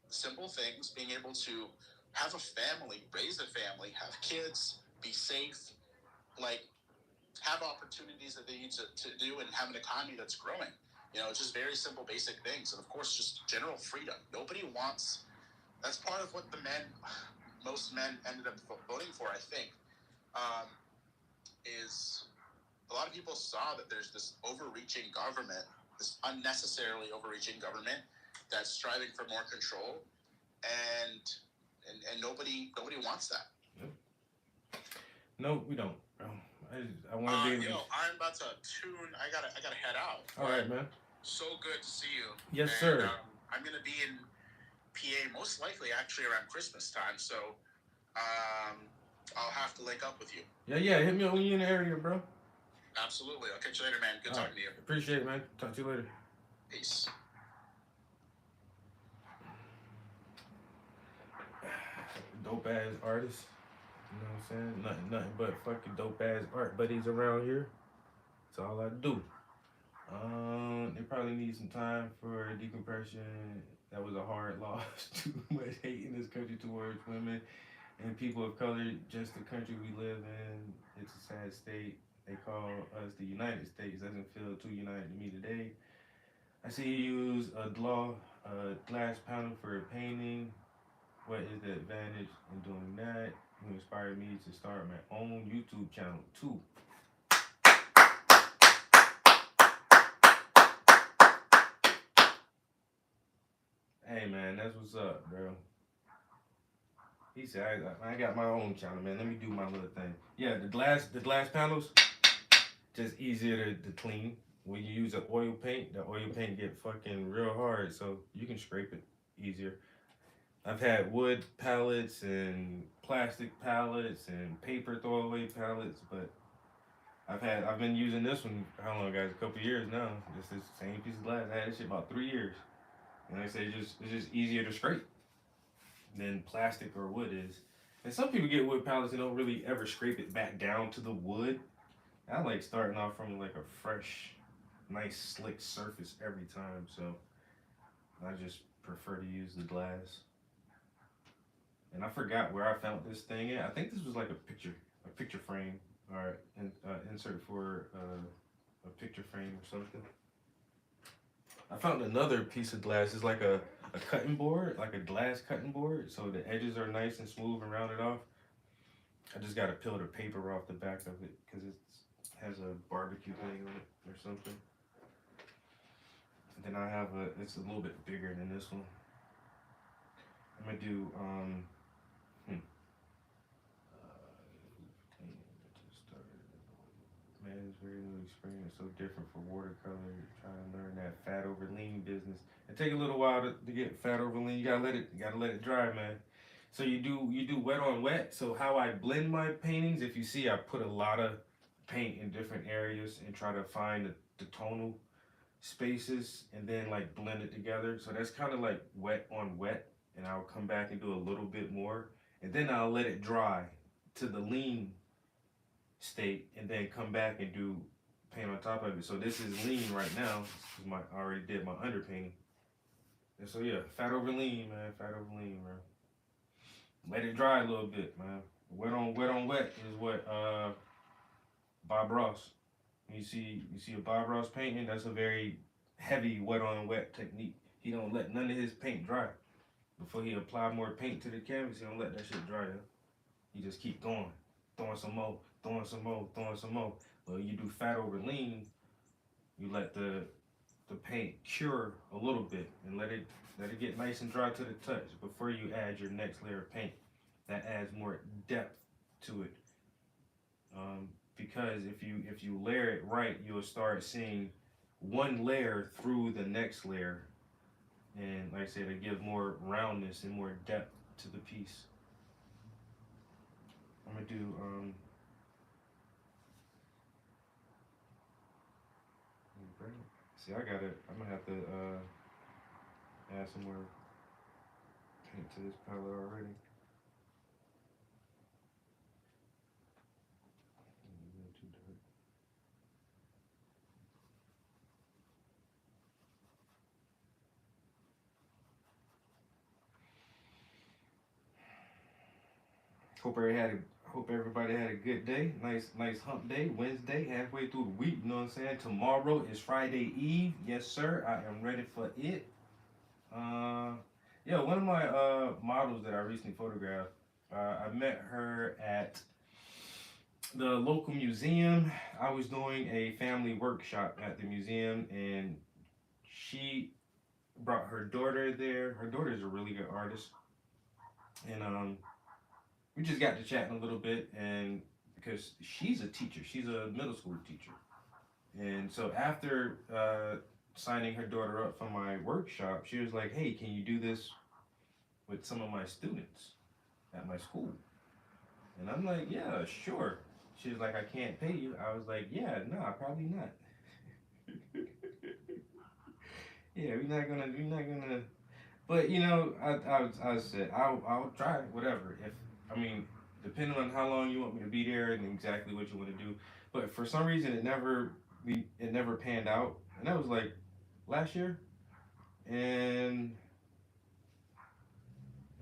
simple things, being able to have a family, raise a family, have kids, be safe, like have opportunities that they need to do and have an economy that's growing. It's just very simple, basic things. And of course, just general freedom. Nobody wants, that's part of what most men ended up voting for, I think, is a lot of people saw that there's this overreaching government this unnecessarily overreaching government that's striving for more control, and nobody wants that. No, we don't. I want to be able to. I'm about to tune. I gotta head out. All right, man. So good to see you. Yes, and, sir. I'm gonna be in PA most likely actually around Christmas time, so I'll have to link up with you. Yeah. Hit me up when you're in the area, bro. Absolutely. I'll catch you later, man. Good talking to you. Appreciate it, man. Talk to you later. Peace. Dope ass artists. You know what I'm saying? Nothing but fucking dope ass art buddies around here. That's all I do. They probably need some time for decompression. That was a hard loss. Too much hate in this country towards women and people of color. Just the country we live in. It's a sad state. They call us the United States. Doesn't feel too united to me today. I see you use a glass panel for a painting. What is the advantage in doing that? You inspired me to start my own YouTube channel too. Hey man, that's what's up, bro. He said, I got my own channel, man. Let me do my little thing. Yeah, the glass panels, just easier to clean. When you use an oil paint, the oil paint get fucking real hard, so you can scrape it easier. I've had wood pallets and plastic pallets and paper throwaway pallets, but I've been using this one, how long guys? A couple years now. Just this same piece of glass. I had this shit about 3 years. And like I say, it's just easier to scrape than plastic or wood is. And some people get wood pallets and don't really ever scrape it back down to the wood. I like starting off from like a fresh, nice, slick surface every time. So I just prefer to use the glass. And I forgot where I found this thing at. I think this was like a picture frame, or insert for a picture frame or something. I found another piece of glass. It's like a cutting board, like a glass cutting board. So the edges are nice and smooth and rounded off. I just got to peel the paper off the back of it because it has a barbecue thing on it or something. And then I have it's a little bit bigger than this one. I'm gonna do Man, it's very new experience, so different for watercolor. Trying to learn that fat over lean business. It take a little while to get fat over lean. You gotta let it dry, man. So you do wet on wet. So how I blend my paintings, if you see, I put a lot of paint in different areas and try to find the tonal spaces and then like blend it together. So that's kind of like wet on wet, and I'll come back and do a little bit more, and then I'll let it dry to the lean state, and then come back and do paint on top of it. So this is lean right now because I already did my underpainting. And so yeah, fat over lean, man. Fat over lean, man. Let it dry a little bit, man. Wet on wet is what Bob Ross. You see a Bob Ross painting. That's a very heavy wet on wet technique. He don't let none of his paint dry before he apply more paint to the canvas. He don't let that shit dry. He just keep going, throwing some more. Well, you do fat over lean, you let the paint cure a little bit and let it get nice and dry to the touch before you add your next layer of paint. That adds more depth to it. Because if you layer it right, you'll start seeing one layer through the next layer, and like I said, it gives more roundness and more depth to the piece. I'm gonna do See, I'm gonna have to add some more paint to this palette already. Hope everybody had a good day. Nice hump day. Wednesday, halfway through the week. You know what I'm saying? Tomorrow is Friday Eve. Yes, sir. I am ready for it. Yeah, one of my models that I recently photographed, I met her at the local museum. I was doing a family workshop at the museum, and she brought her daughter there. Her daughter's a really good artist, and we just got to chatting a little bit, and because she's a teacher, she's a middle school teacher, and so after signing her daughter up for my workshop, she was like, "Hey, can you do this with some of my students at my school?" And I'm like, "Yeah, sure." She was like, "I can't pay you." I was like, "Yeah, nah, probably not." Yeah, we're not gonna. But you know, I said I'll try whatever. If I mean, depending on how long you want me to be there and exactly what you want to do. But for some reason, it never panned out, and that was like last year. And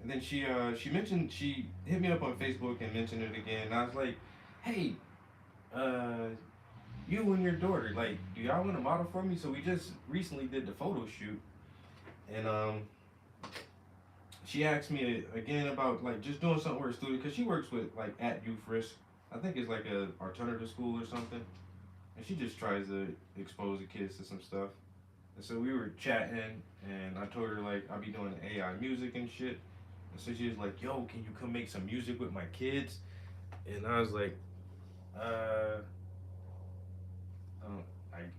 then she mentioned, she hit me up on Facebook and mentioned it again. And I was like, hey, uh, you and your daughter, like, do y'all want to model for me? So we just recently did the photo shoot, and she asked me again about like just doing something with her student because she works with like at Youth Risk. I think it's like a alternative school or something, and she just tries to expose the kids to some stuff. And so we were chatting, and I told her like I'll be doing AI music and shit. And so she was like, "Yo, can you come make some music with my kids?" And I was like, "Uh,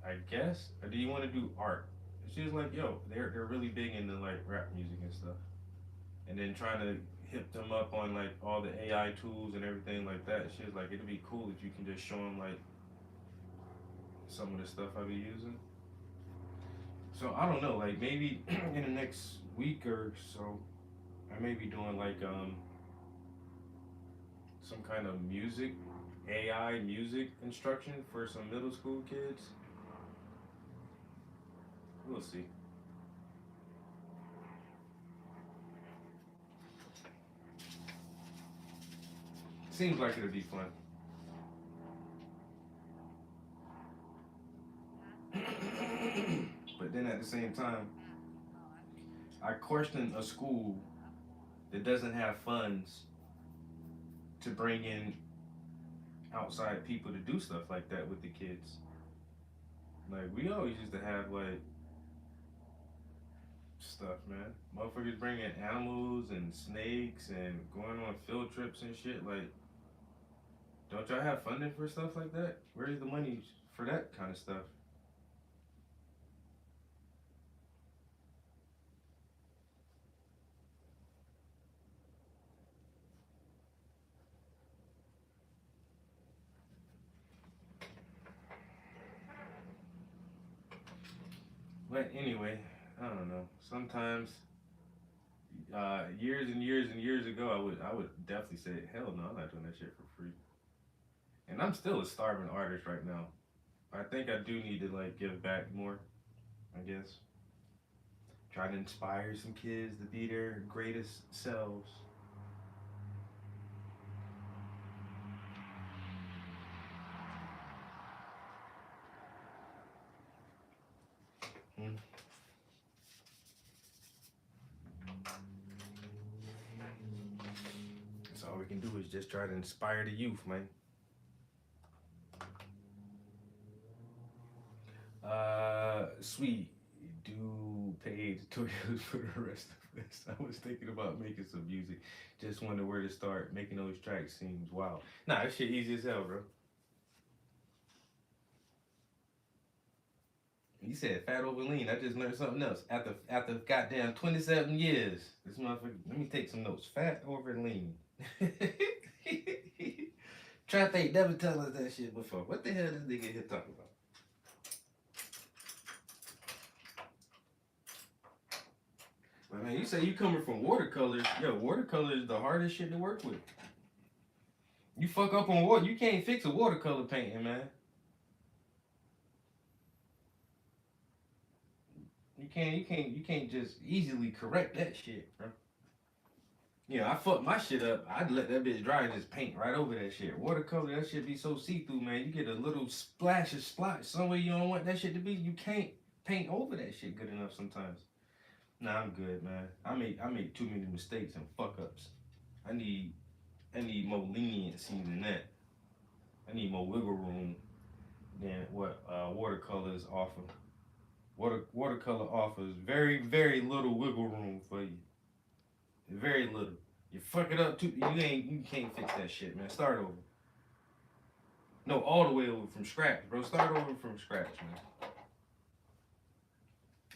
I guess. Or do you want to do art?" And she was like, "Yo, they're really big into like rap music and stuff." And then trying to hit them up on like all the AI tools and everything like that. She was like, "It'd be cool if you can just show them like some of the stuff I be using." So I don't know, like maybe in the next week or so, I may be doing like some kind of music, AI music instruction for some middle school kids. We'll see. Seems like it'll be fun. But then at the same time, I question a school that doesn't have funds to bring in outside people to do stuff like that with the kids. Like we always used to have like stuff, man. Motherfuckers bringing animals and snakes and going on field trips and shit. Like, don't y'all have funding for stuff like that? Where's the money for that kind of stuff? But anyway, I don't know. Sometimes, years and years and years ago, I would definitely say, hell no, I'm not doing that shit for free. And I'm still a starving artist right now. I think I do need to like give back more. I guess try to inspire some kids to be their greatest selves. Hmm. That's all we can do is just try to inspire the youth, man. Sweet, do pay tutorials for the rest of this. I was thinking about making some music. Just wonder where to start. Making those tracks seems wild. Nah, that shit easy as hell, bro. You said fat over lean. I just learned something else. After goddamn 27 years, this motherfucker. Let me take some notes. Fat over lean. Trap ain't never tell us that shit before. What the hell this nigga here talking about? But man, you say you coming from watercolors. Yo, watercolor is the hardest shit to work with. You fuck up on water, you can't fix a watercolor painting, man. You can't just easily correct that shit, bro. You know, I fuck my shit up. I'd let that bitch dry and just paint right over that shit. Watercolor, that shit be so see through, man. You get a little splash of splotch somewhere you don't want that shit to be. You can't paint over that shit good enough sometimes. Nah, I'm good, man. I make too many mistakes and fuck ups. I need I need more leniency than that. I need more wiggle room than what watercolors offer. watercolor offers very, very little wiggle room for you. Very little. You fuck it up too, you can't fix that shit, man. Start over. No, all the way over from scratch, bro. Start over from scratch, man.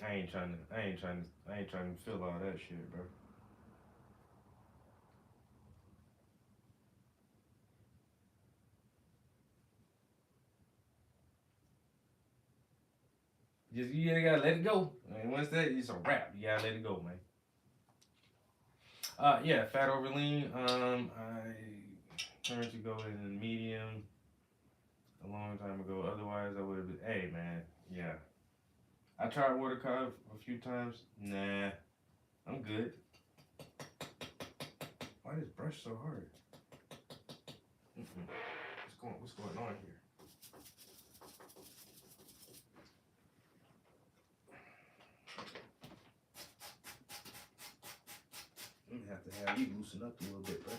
I ain't trying to feel all that shit, bro. You gotta let it go. And once that, it's a wrap. You gotta let it go, man. Yeah, fat over lean. I turned to go in medium a long time ago. Otherwise, I would have been. Hey, man. Yeah. I tried watercolor a few times. Nah, I'm good. Why this brush so hard? What's going on here? I'm gonna have to have you loosen up a little bit, buddy.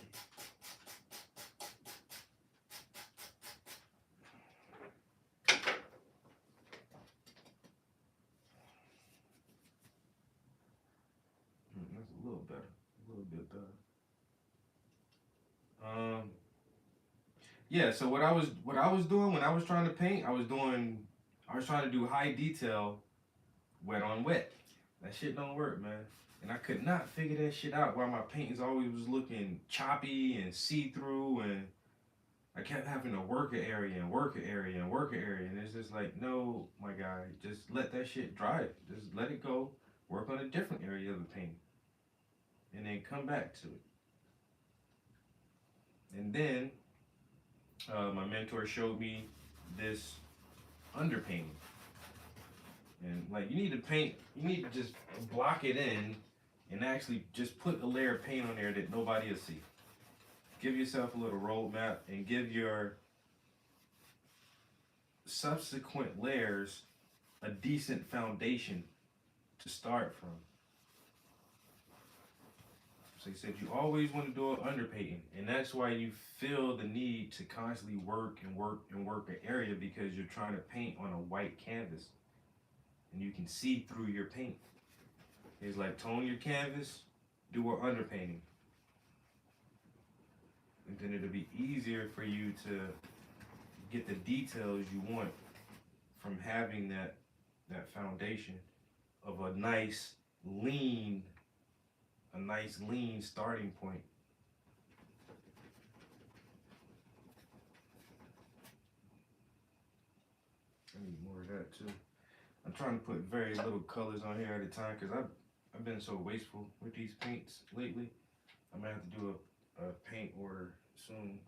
That's a little better, a little bit better. Yeah. So what I was doing when I was trying to paint, I was trying to do high detail, wet on wet. That shit don't work, man. And I could not figure that shit out. Why my paintings always was looking choppy and see through, and I kept having to work an area and work an area and work an area, and it's just like, no, my guy, just let that shit dry. Just let it go. Work on a different area of the painting, and then come back to it. And then my mentor showed me this underpainting. And like you need to just block it in and actually just put a layer of paint on there that nobody will see. Give yourself a little roadmap and give your subsequent layers a decent foundation to start from. So he said you always want to do an underpainting, and that's why you feel the need to constantly work and work and work an area, because you're trying to paint on a white canvas and you can see through your paint. It's like tone your canvas, do an underpainting, and then it'll be easier for you to get the details you want from having that foundation of a nice lean starting point. I need more of that too. I'm trying to put very little colors on here at a time because I've been so wasteful with these paints lately. I'm gonna have to do a paint order soon,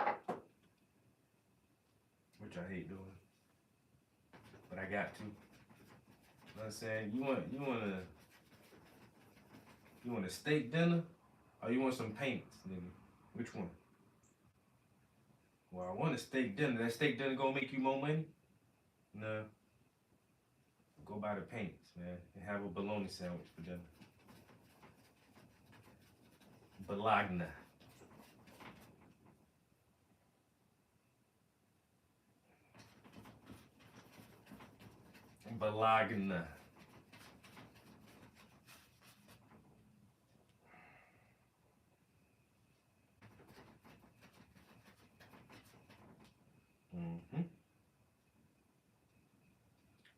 which I hate doing, but I got to. You know what I'm saying? You want a steak dinner, or you want some paints, nigga? Which one? Well, I want a steak dinner. That steak dinner gonna make you more money? No. Go buy the paints, man, and have a bologna sandwich for dinner. Bologna. Bologna. Mm-hmm.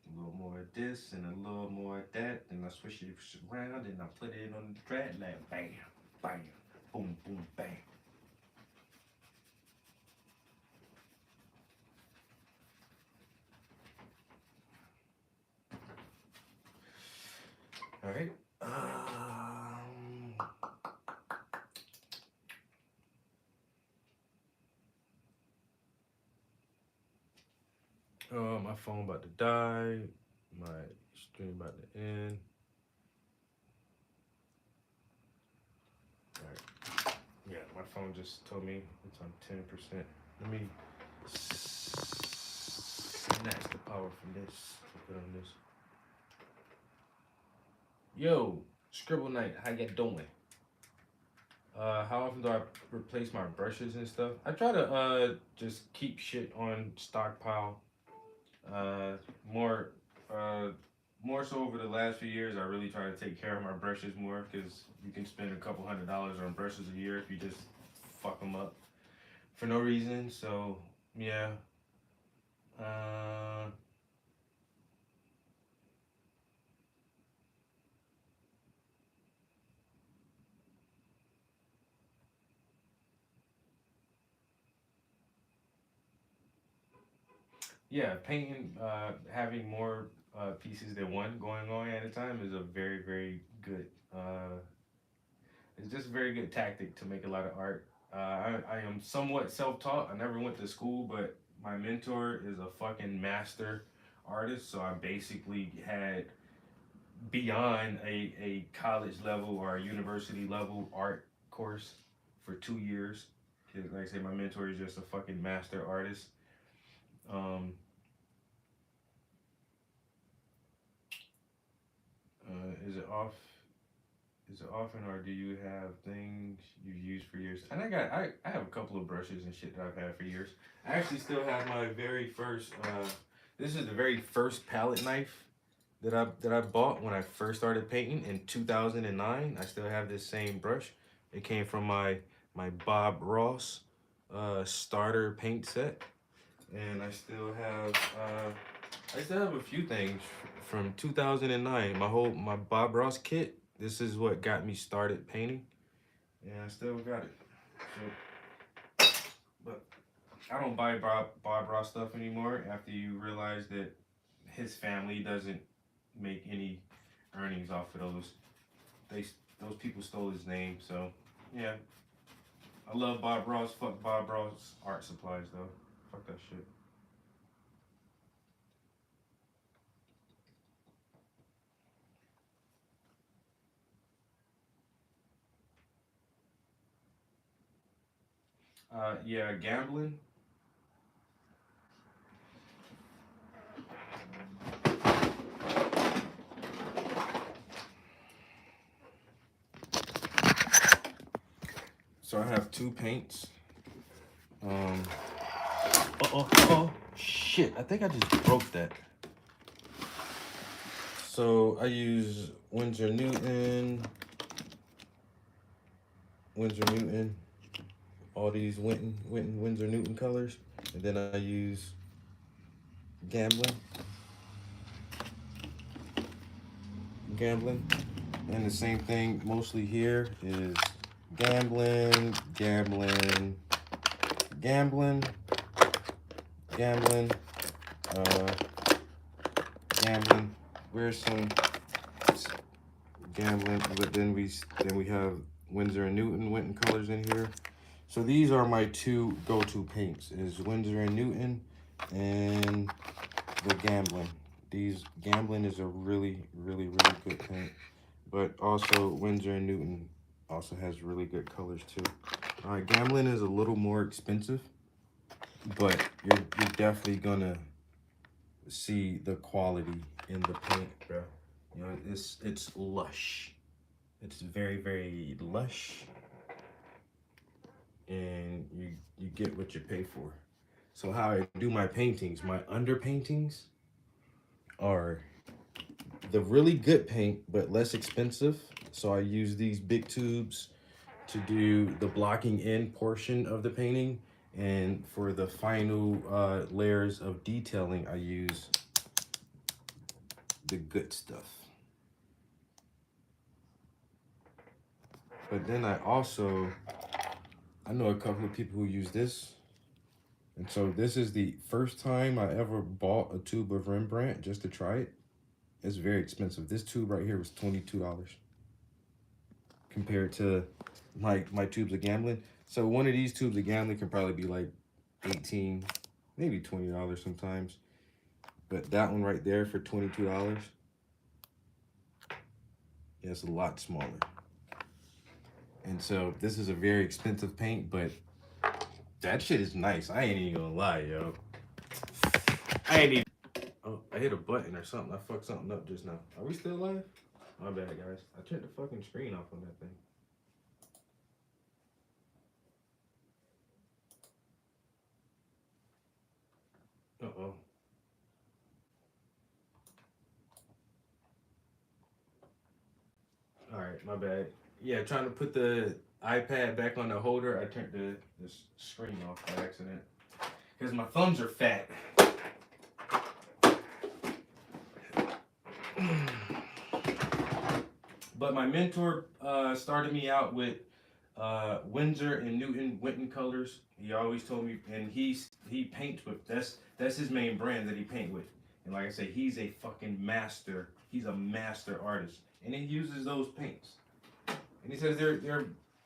A little more of this and a little more of that, and I switch it around and I put it on the dread lamp. Bam, bam, boom, boom, bam. All right. My phone about to die. My stream about to end. All right. Yeah, my phone just told me it's on 10%. Let me snatch the power from this. Put on this. Yo, Scribble Knight, how you doing? How often do I replace my brushes and stuff? I try to just keep shit on stockpile. More more so over the last few years, I really try to take care of my brushes more because you can spend a couple $100s on brushes a year if you just fuck them up for no reason. So yeah, uh, yeah, painting, having more pieces than one going on at a time is a very, very good. It's just a very good tactic to make a lot of art. I am somewhat self-taught. I never went to school, but my mentor is a fucking master artist. So I basically had beyond a college level or a university level art course for 2 years. 'Cause like I say, my mentor is just a fucking master artist. Um, is it off? Is it often, or do you have things you use for years? And I have a couple of brushes and shit that I've had for years. I actually still have my very first. This is the very first palette knife that I bought when I first started painting in 2009. I still have this same brush. It came from my Bob Ross starter paint set, and I still have a few things from 2009. My Bob Ross kit. This is what got me started painting, and I still got it. So, but I don't buy Bob Ross stuff anymore after you realize that his family doesn't make any earnings off of those. They those people stole his name. So yeah, I love Bob Ross. Fuck Bob Ross art supplies though. Fuck that shit. Yeah, gambling. So I have two paints. Um. Oh, shit! I think I just broke that. So I use Winsor Newton, all these Winsor Newton colors, and then I use gambling, gambling, and the same thing mostly here is gambling, gambling, gambling, gambling, uh, gambling. Where's some gambling? But then we have Winsor and Newton colors in here. So these are my two go-to paints: is Winsor and Newton, and the gambling. These gambling is a really, really, really good paint, but also Winsor and Newton also has really good colors too. All right, gambling is a little more expensive, but you're definitely gonna see the quality in the paint, bro. You know, it's lush. It's very, very lush, and you get what you pay for. So how I do my paintings, my underpaintings are the really good paint, but less expensive. So I use these big tubes to do the blocking in portion of the painting. And for the final layers of detailing, I use the good stuff. But then I know a couple of people who use this. And so this is the first time I ever bought a tube of Rembrandt just to try it. It's very expensive. This tube right here was $22 compared to my tubes of gambling. So one of these tubes of gambling can probably be like 18, maybe $20 sometimes. But that one right there for $22, yeah, it's a lot smaller. And so this is a very expensive paint, but that shit is nice. I ain't even gonna lie, yo. I ain't even. Oh, I hit a button or something. I fucked something up just now. Are we still live? My bad, guys. I turned the fucking screen off on that thing. Uh-oh. Alright, my bad. Yeah, trying to put the iPad back on the holder, I turned the screen off by accident. Because my thumbs are fat. But my mentor started me out with Windsor and Newton Winton colors. He always told me, and he paints with, that's his main brand that he paint with. And like I say, he's a fucking master. He's a master artist, and he uses those paints. And he says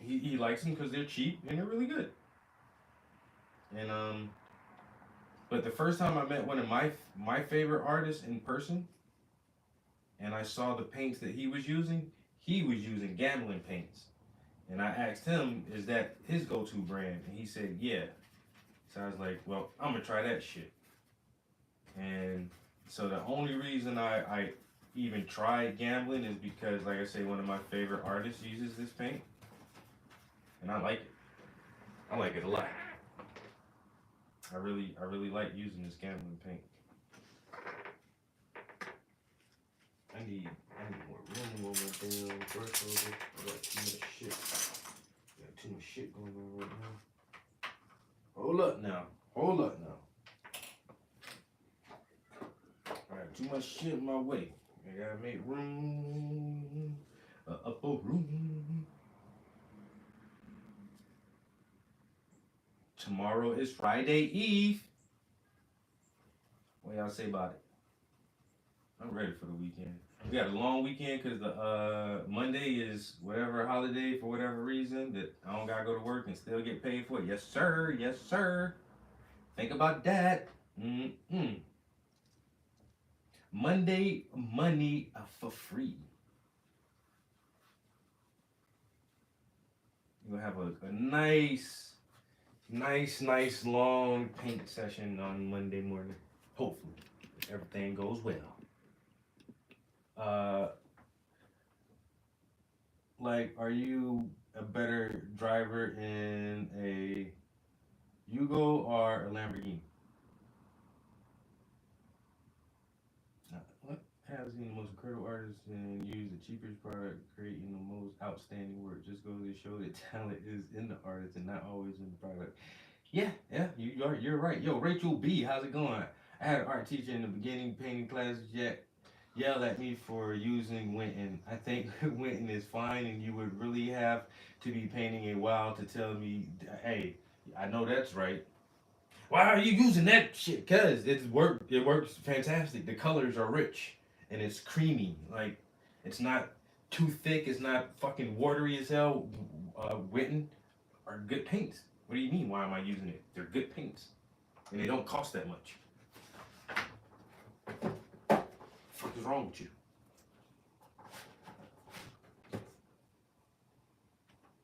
he likes them because they're cheap and they're really good. And but the first time I met one of my favorite artists in person, and I saw the paints that he was using Gamblin paints. And I asked him, is that his go-to brand? And he said, yeah. So I was like, well, I'm gonna try that shit. And so the only reason I even tried Gamblin is because, like I say, one of my favorite artists uses this paint. And I like it. I like it a lot. I really like using this Gamblin paint. I need more room on my damn brush over. I got too much shit. Got too much shit going on right now. Hold up now. I got too much shit in my way. I gotta make room. Upper room. Tomorrow is Friday Eve. What y'all say about it? I'm ready for the weekend. We got a long weekend because the Monday is whatever holiday for whatever reason that I don't gotta go to work and still get paid for it. Yes sir, yes sir. Think about that. Monday money for free. You'll have a nice long paint session on Monday morning. Hopefully, if everything goes well. Like, are you a better driver in a Yugo or a Lamborghini? What has been the most incredible artist and use the cheapest product, creating the most outstanding work? Just goes to show that talent is in the artist and not always in the product. Yeah, you're right. Yo, Rachel B, how's it going? I had an art teacher in the beginning painting classes yell at me for using Winton. I think Winton is fine, and you would really have to be painting a while to tell me, hey, I know that's right. Why are you using that shit? Cause it works fantastic. The colors are rich and it's creamy. Like, it's not too thick. It's not fucking watery as hell. Winton are good paints. What do you mean? Why am I using it? They're good paints, and they don't cost that much. What is wrong with you?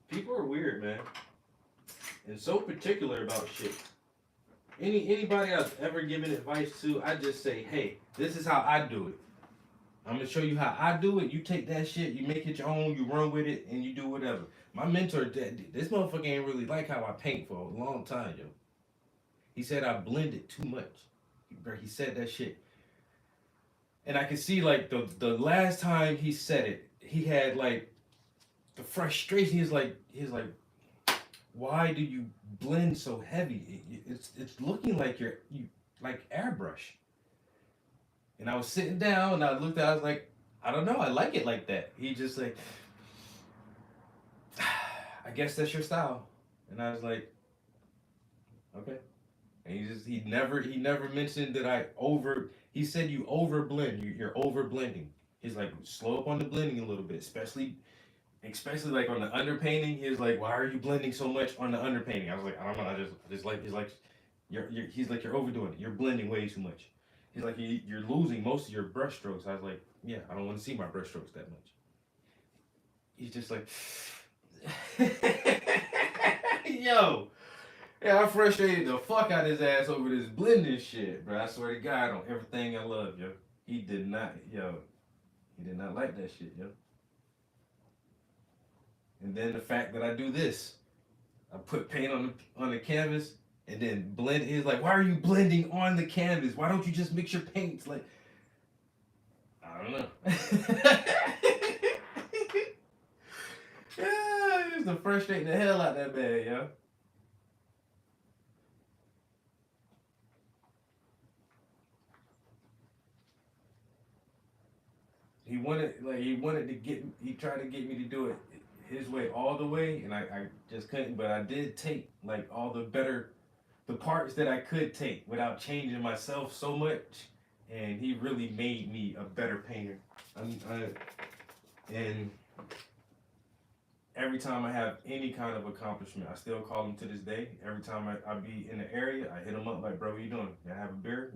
People are weird, man, and so particular about shit. Anybody I've ever given advice to, I just say, hey, this is how I do it. I'm gonna show you how I do it. You take that shit, you make it your own, you run with it, and you do whatever. My mentor, this motherfucker ain't really like how I paint for a long time, yo. He said I blended too much. He said that shit. And I can see, like, the last time he said it, he had, like, the frustration. He's like, why do you blend so heavy? It's looking like you like airbrush. And I was sitting down and I looked at it, I was like, I don't know, I like it like that. He just like, I guess that's your style. And I was like, okay. And he never mentioned that he said you over blend, you're over blending. He's like, slow up on the blending a little bit, especially like on the underpainting. He's like, why are you blending so much on the underpainting? I was like, I don't know, I just like, he's like, you're overdoing it. You're blending way too much. He's like, you're losing most of your brush strokes. I was like, yeah, I don't want to see my brush strokes that much. He's just like, yo. Yeah, I frustrated the fuck out of his ass over this blending shit, bro. I swear to God, on everything I love, yo. He did not like that shit, yo. And then the fact that I do this, I put paint on the canvas and then blend. He's like, why are you blending on the canvas? Why don't you just mix your paints? Like, I don't know. to frustrate the hell out that man, yo. He tried to get me to do it his way all the way, and I just couldn't. But I did take like all the parts that I could take without changing myself so much, and he really made me a better painter. And every time I have any kind of accomplishment, I still call him to this day. Every time I be in the area, I hit him up like, bro, what you doing? Can I have a beer?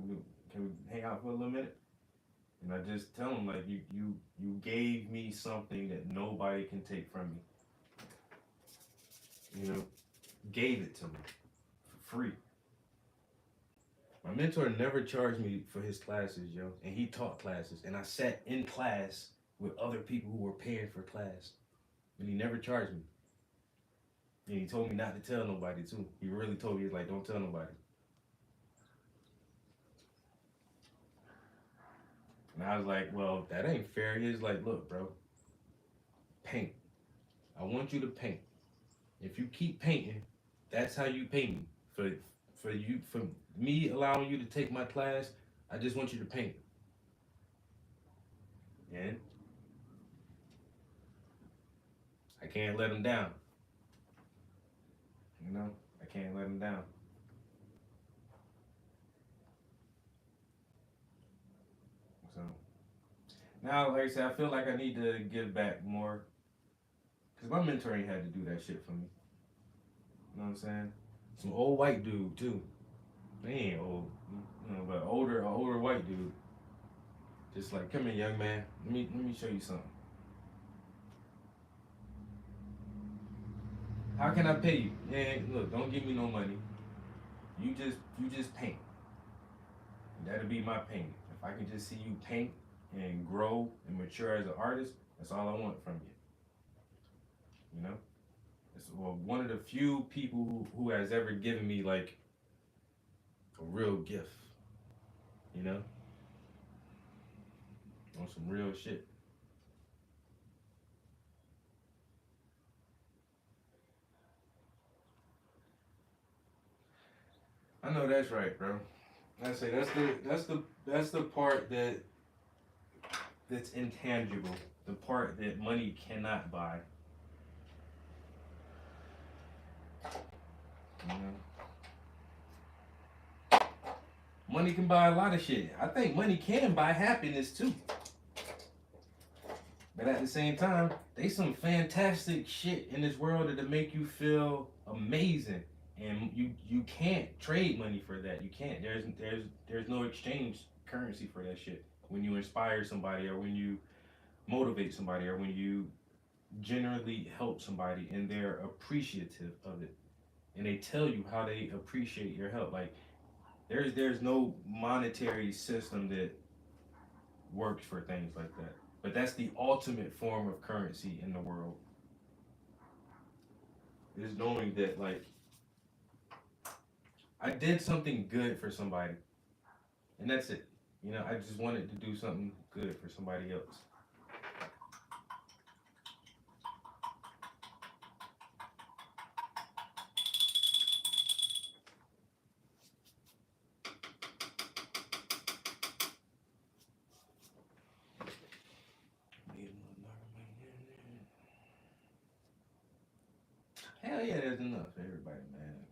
Can we hang out for a little minute? And I just tell him like, you gave me something that nobody can take from me. You know, gave it to me for free. My mentor never charged me for his classes, yo, and he taught classes, and I sat in class with other people who were paying for class, and he never charged me. And he told me not to tell nobody too. He really told me, like, don't tell nobody. And I was like, well, that ain't fair. He was like, look, bro, paint. I want you to paint. If you keep painting, that's how you pay me. For me allowing you to take my class, I just want you to paint. And I can't let him down. You know, I can't let him down. So now, like I said, I feel like I need to give back more. Because my mentor ain't had to do that shit for me. You know what I'm saying? Some old white dude, too. They ain't old, you know, but older white dude. Just like, come here, young man. Let me show you something. How can I pay you? Man, look, don't give me no money. You just paint. That'll be my payment. If I can just see you paint and grow and mature as an artist, that's all I want from you. You know? It's one of the few people who has ever given me like a real gift. You know? On some real shit. I know that's right, bro. I say that's the part that's intangible, the part that money cannot buy. You know? Money can buy a lot of shit. I think money can buy happiness too. But at the same time, there's some fantastic shit in this world that'll make you feel amazing. And you can't trade money for that. You can't. There's no exchange currency for that shit. When you inspire somebody, or when you motivate somebody, or when you generally help somebody and they're appreciative of it, and they tell you how they appreciate your help. Like there's no monetary system that works for things like that. But that's the ultimate form of currency in the world. Is knowing that like I did something good for somebody, and that's it. You know, I just wanted to do something good for somebody else. Hell yeah, there's enough for everybody, man.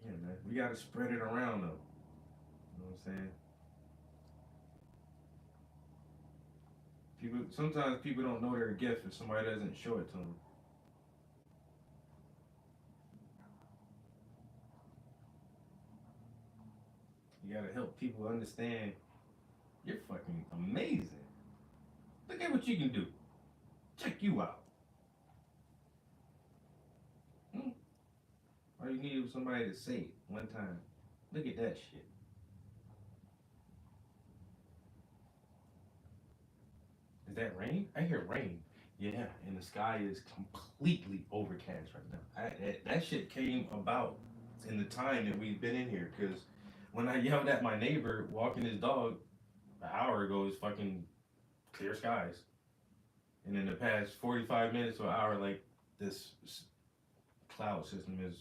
Yeah, man. We gotta spread it around though. You know what I'm saying? Sometimes people don't know their gift if somebody doesn't show it to them. You gotta help people understand you're fucking amazing. Look at what you can do. Check you out. Hmm? All you need was somebody to say it one time. Look at that shit. Is that rain? I hear rain. Yeah, and the sky is completely overcast right now. That shit came about in the time that we've been in here because When I yelled at my neighbor walking his dog an hour ago, it's fucking clear skies. And in the past 45 minutes to an hour, like this cloud system is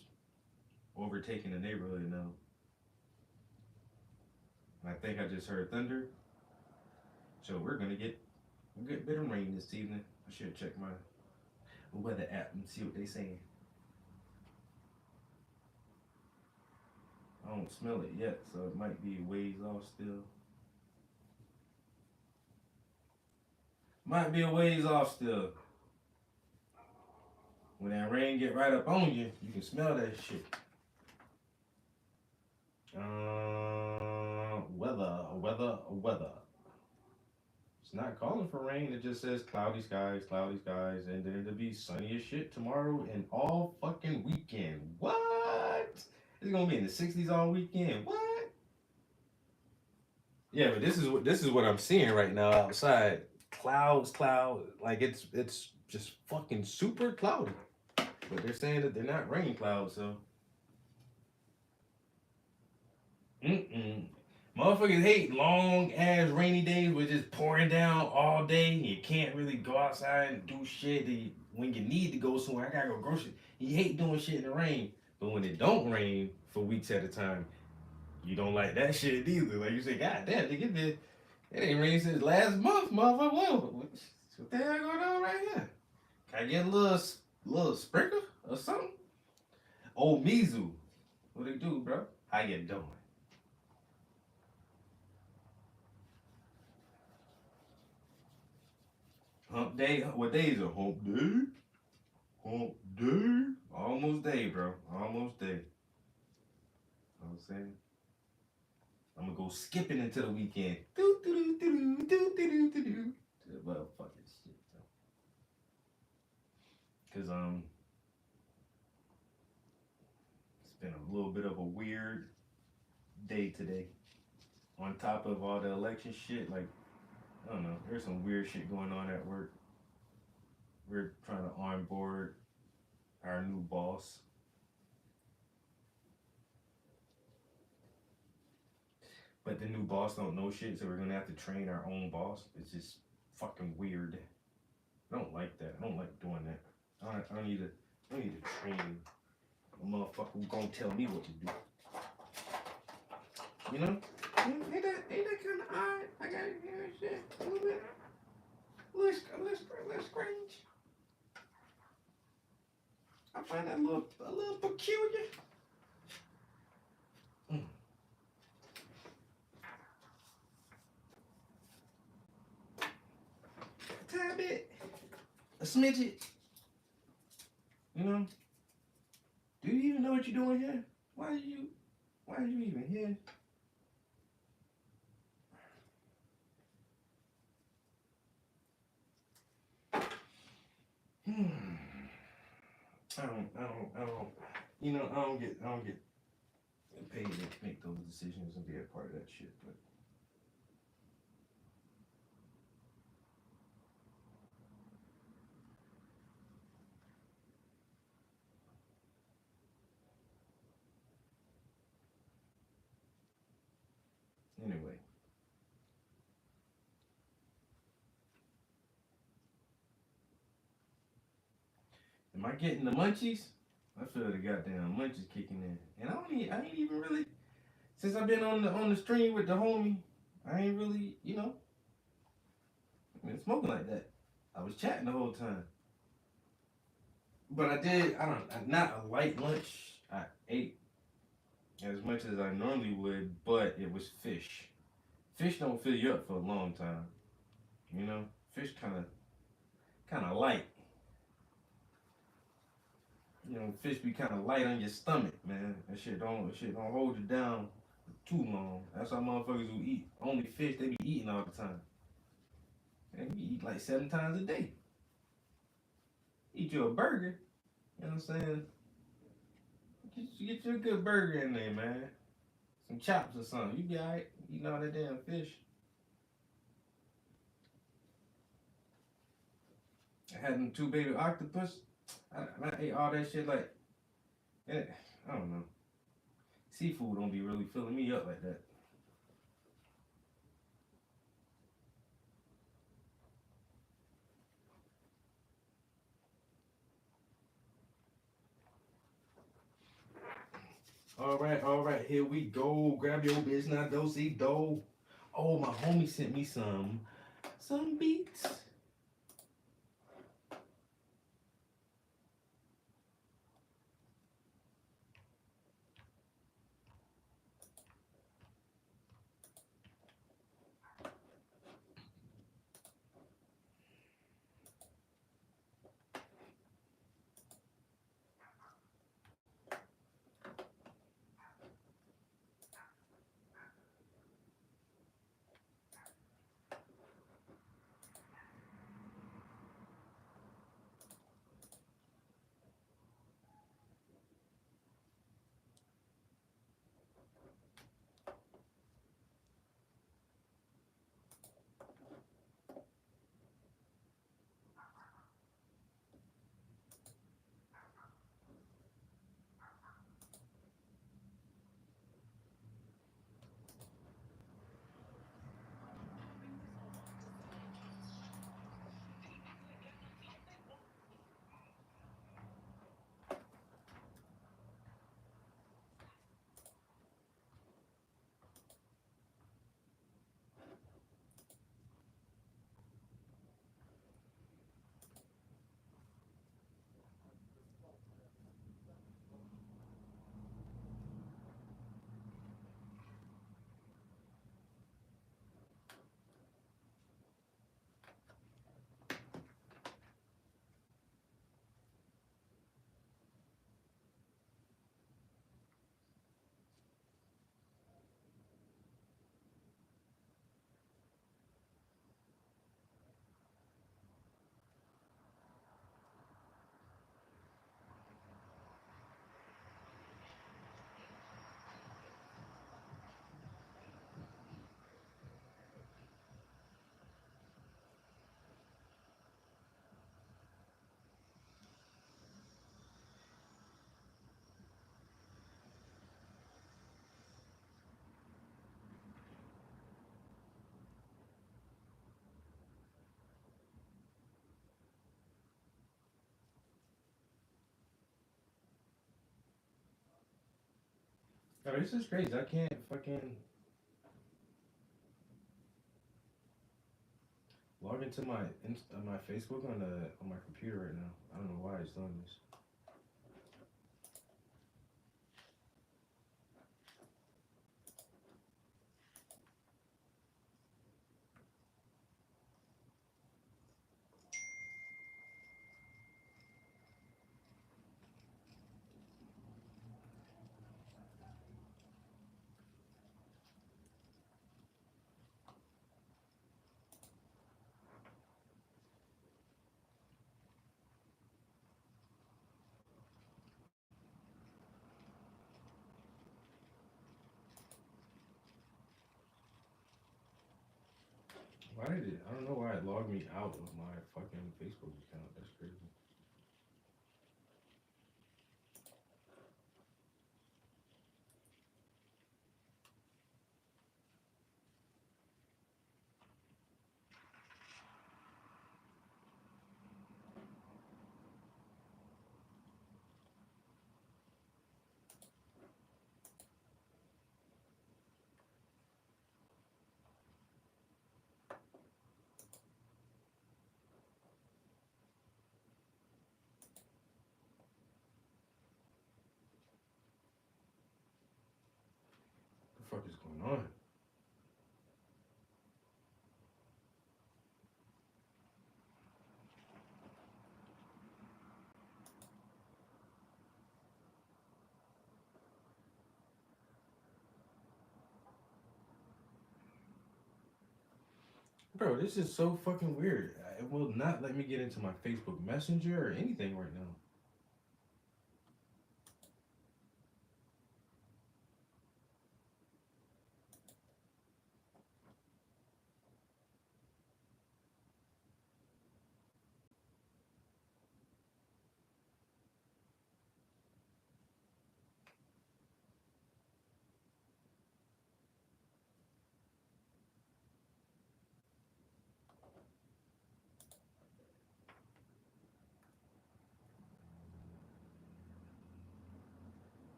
overtaking the neighborhood now. And I think I just heard thunder. So we're gonna get a good bit of rain this evening. I should check my weather app and see what they saying. I don't smell it yet, so it might be ways off still. Might be a ways off still. When that rain get right up on you, you can smell that shit. Weather. It's not calling for rain. It just says cloudy skies, and then it'll be sunny as shit tomorrow and all fucking weekend. What? It's gonna be in the 60s all weekend. What? Yeah, but this is what I'm seeing right now outside. Cloud, like it's just fucking super cloudy. But they're saying that they're not rain clouds, so. Motherfuckers hate long ass rainy days where it's just pouring down all day. And you can't really go outside and do shit when you need to go somewhere. I gotta go grocery. You hate doing shit in the rain. But when it don't rain for weeks at a time, you don't like that shit either. Like you say, God damn, nigga, it ain't rained since last month, motherfucker. What the hell going on right here? Can I get a little sprinkle or something? Oh, Mizu. What they do, bro? How you doing? Hump day? What day is it? Hump day? Hump day? Almost day, bro. Almost day. You know what I'm saying? I'm gonna go skipping into the weekend. Do do do do do do do do. Motherfucking shit. Cause it's been a little bit of a weird day today. On top of all the election shit, like I don't know, there's some weird shit going on at work. We're trying to onboard our new boss. But the new boss don't know shit, so we're gonna have to train our own boss. It's just fucking weird. I don't like that. I don't like doing that. I don't need to train a motherfucker who gonna tell me what to do. You know? Ain't that kind of odd? I got shit a little bit, a little strange. I find that a little peculiar. Tad bit, a smidget. You know? Do you even know what you're doing here? Why are you even here? I don't. You know, I don't get paid to make those decisions and be a part of that shit. But anyway, am I getting the munchies? I feel the goddamn munchies kicking in, and I ain't even really. Since I've been on the stream with the homie, I ain't really, been smoking like that. I was chatting the whole time. But not a light lunch. I ate as much as I normally would, but it was fish. Fish don't fill you up for a long time. You know? Fish kind of light. Fish be kind of light on your stomach, man. That shit don't hold you down too long. That's why motherfuckers who eat only fish, they be eating all the time. And you eat like 7 times a day. Eat you a burger, you know what I'm saying? Get you a good burger in there, man. Some chops or something. You be alright eating all that damn fish. I had them 2 baby octopus. I ate all that shit like, I don't know. seafood don't be really filling me up like that. All right, here we go. Grab your business, not do see do. Oh, my homie sent me some beats. Oh, this is crazy. I can't fucking log into my Facebook on my computer right now. I don't know why it's doing this. Why did it? I don't know why it logged me out of my fucking Facebook account. That's crazy. What the fuck is going on? Bro, this is so fucking weird. It will not let me get into my Facebook Messenger or anything right now.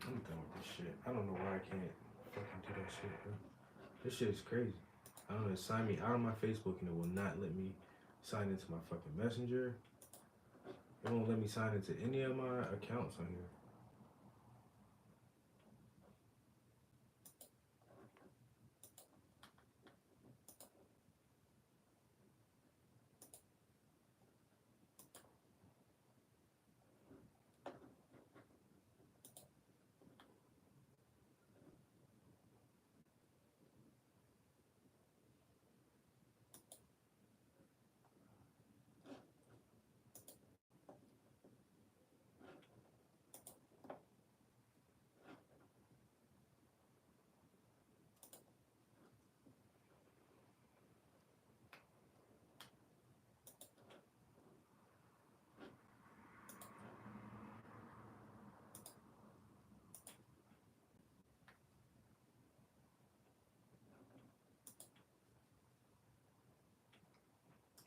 I'm done with this shit. I don't know why I can't fucking do that shit, bro. This shit is crazy. I don't know, it signed me out of my Facebook and it will not let me sign into my fucking Messenger. It won't let me sign into any of my accounts on here.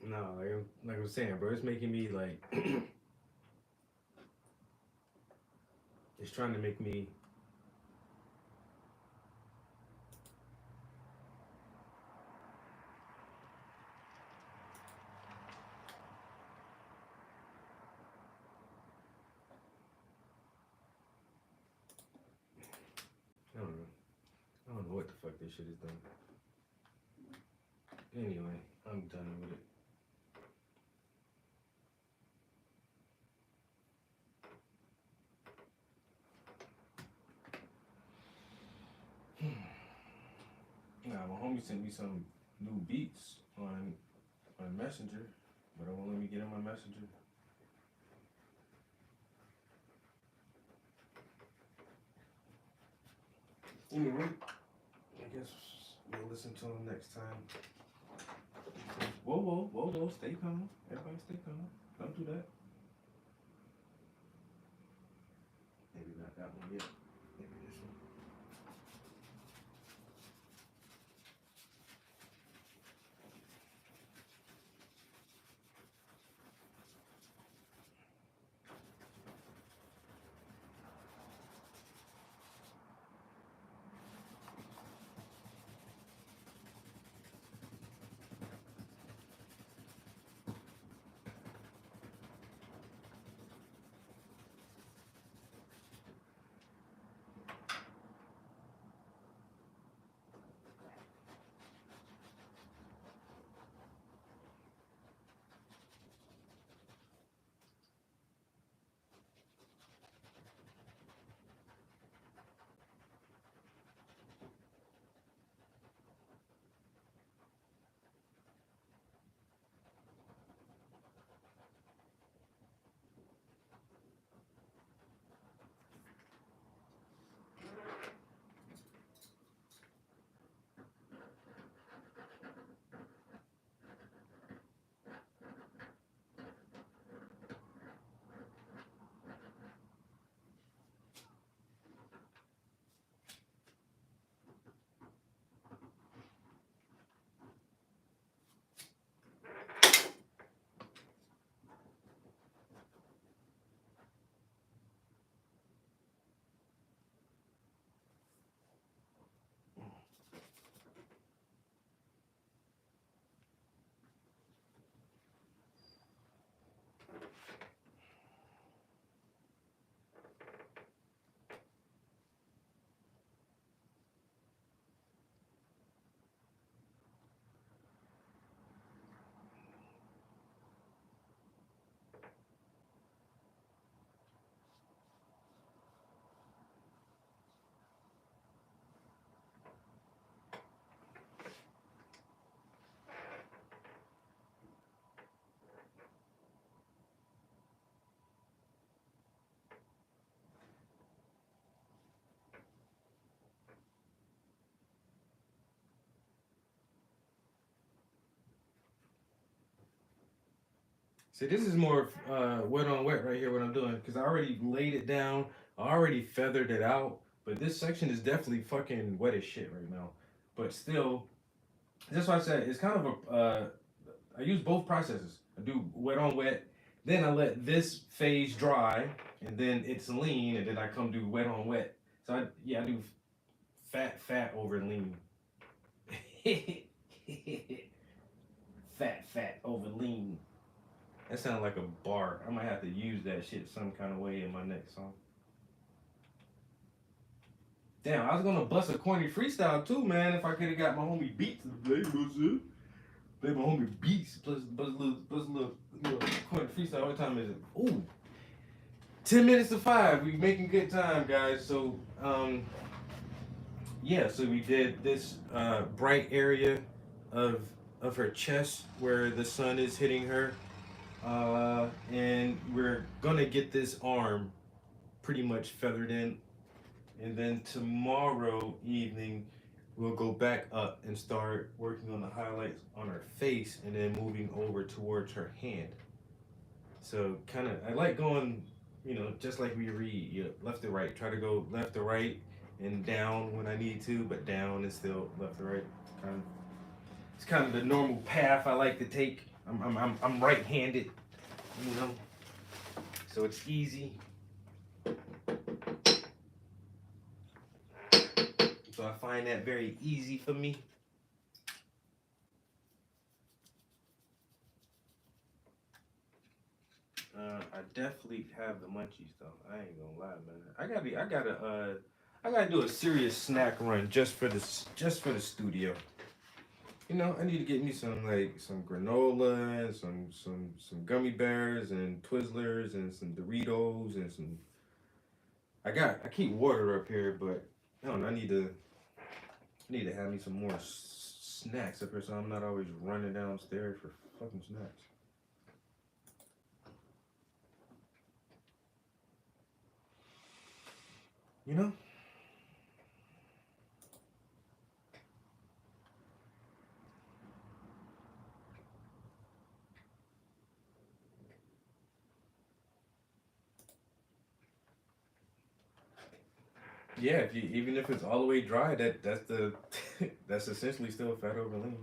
No, like I was saying, bro, it's making me like it's trying to make me I don't know. I don't know what the fuck this shit is done. Anyway, I'm done with it. Nah, my homie sent me some new beats on Messenger, but it won't let me get in my Messenger. Anyway, I guess we'll listen to him next time. Whoa, stay calm. Everybody stay calm. Don't do that. Maybe not that one yet. Maybe this one. See, this is more wet on wet right here, what I'm doing, because I already laid it down, I already feathered it out, but this section is definitely fucking wet as shit right now. But still, that's why I said it's kind of a, I use both processes. I do wet on wet, then I let this phase dry, and then it's lean, and then I come do wet on wet. So I do fat over lean. Fat over lean. That sounds like a bar. I might have to use that shit some kind of way in my next song. Damn, I was gonna bust a corny freestyle too, man. If I could have got my homie Beats to play, play my homie Beats, plus bust a little corny freestyle. What time is it? Ooh, 10 minutes to 5. We making good time, guys. So yeah, so we did this bright area of her chest where the sun is hitting her, and we're gonna get this arm pretty much feathered in, and then tomorrow evening we'll go back up and start working on the highlights on her face, and then moving over towards her hand. So kind of, I like going, just like we read, left to right. Try to go left to right and down when I need to, but down and still left to right. It's kind of the normal path I like to take. I'm right-handed, so it's easy. So I find that very easy for me. I definitely have the munchies though. I ain't gonna lie, man. I gotta do a serious snack run just for the studio. I need to get me some granola and some gummy bears and Twizzlers and some Doritos and some. I keep water up here, but I need to have me some more snacks up here, so I'm not always running downstairs for fucking snacks. Yeah, even if it's all the way dry, that's the that's essentially still fat over lean.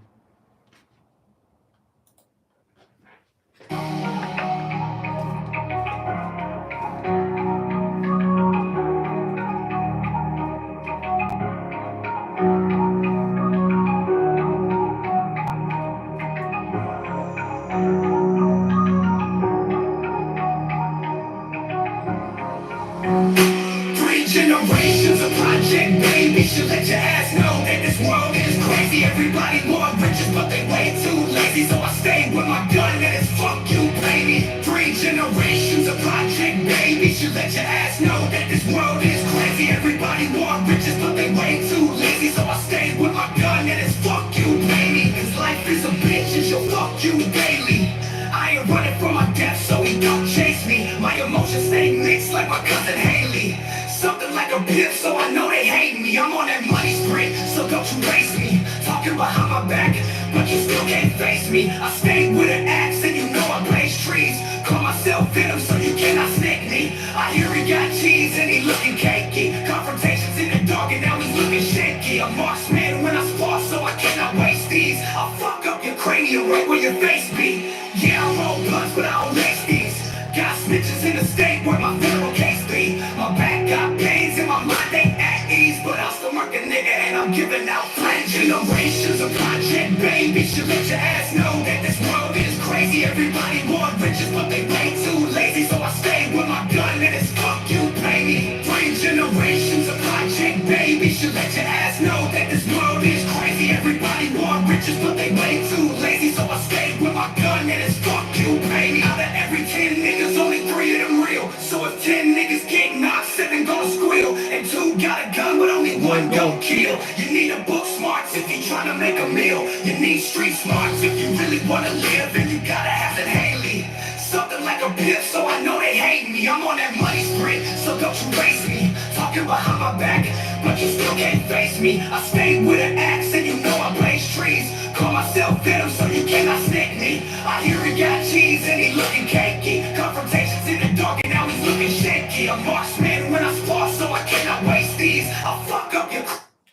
Generations of project baby should let your ass know that this world is crazy. Everybody want riches, but they way too lazy. So I stay with my gun and it's fuck you, baby. 3 generations of project baby should let your ass know that this world is crazy. Everybody want riches, but they way too lazy. So I stay with my gun and it's fuck you, baby. Cause life is a bitch and she'll fuck you daily. I ain't running from my death, so he don't chase me. My emotions stay mixed like my cousin Haley. Something like a pimp, so I know they hate me. I'm on that money sprint, so don't you race me. Talking behind my back, but you still can't face me. I stay with an axe and you know I blaze trees. Call myself Venom, so you cannot snake me. I hear he got cheese and he looking cakey. Confrontations in the dark and now he's looking shaky. A marksman when I spar, so I cannot waste these. I'll fuck up your cranium right where your face be. Yeah, I roll blunts, but I don't lace these. Got snitches in the state where my federal case be. My back got pains and my mind ain't at ease, but I'll still mark a nigga and I'm giving out flange. Generations of project baby should let your ass know that this world is crazy. Everybody want riches, but they way too lazy. So I stay with my gun and it's fuck you, baby. 3 generations of project baby should let your ass know that this world is crazy. Everybody want riches, but they way too lazy. So I stay with my gun and it's fuck you, baby. Out of every 10 niggas, only 3 of them real. So if 10 niggas get knocked, 7 gonna squeal, and 2 got a gun, but only 1 gon' kill. You need a book smarts if you tryna make a meal. You need street smarts if you really wanna live, and you gotta have it Haley. Something like a pimp, so I know they hate me. I'm on that money sprint, so don't you race me. Talking behind my back, but you still can't face me. I stay with an axe and you know I blaze trees. Call myself Venom, so you cannot snake me. I hear he got cheese and he looking cakey. Confrontations in the dark and now he's looking shaky. A marksman when I spar, so I cannot waste these. I'll fuck up your.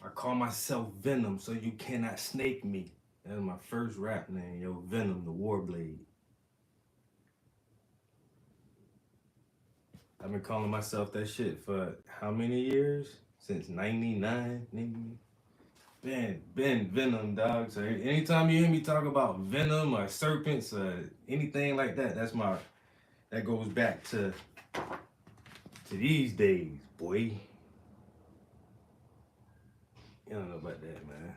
I call myself Venom, so you cannot snake me. That's my first rap name, yo. Venom, the Warblade. I've been calling myself that shit for how many years? since '99. Been Venom, dog. So anytime you hear me talk about Venom or serpents or anything like that, that goes back to these days, boy. You don't know about that, man.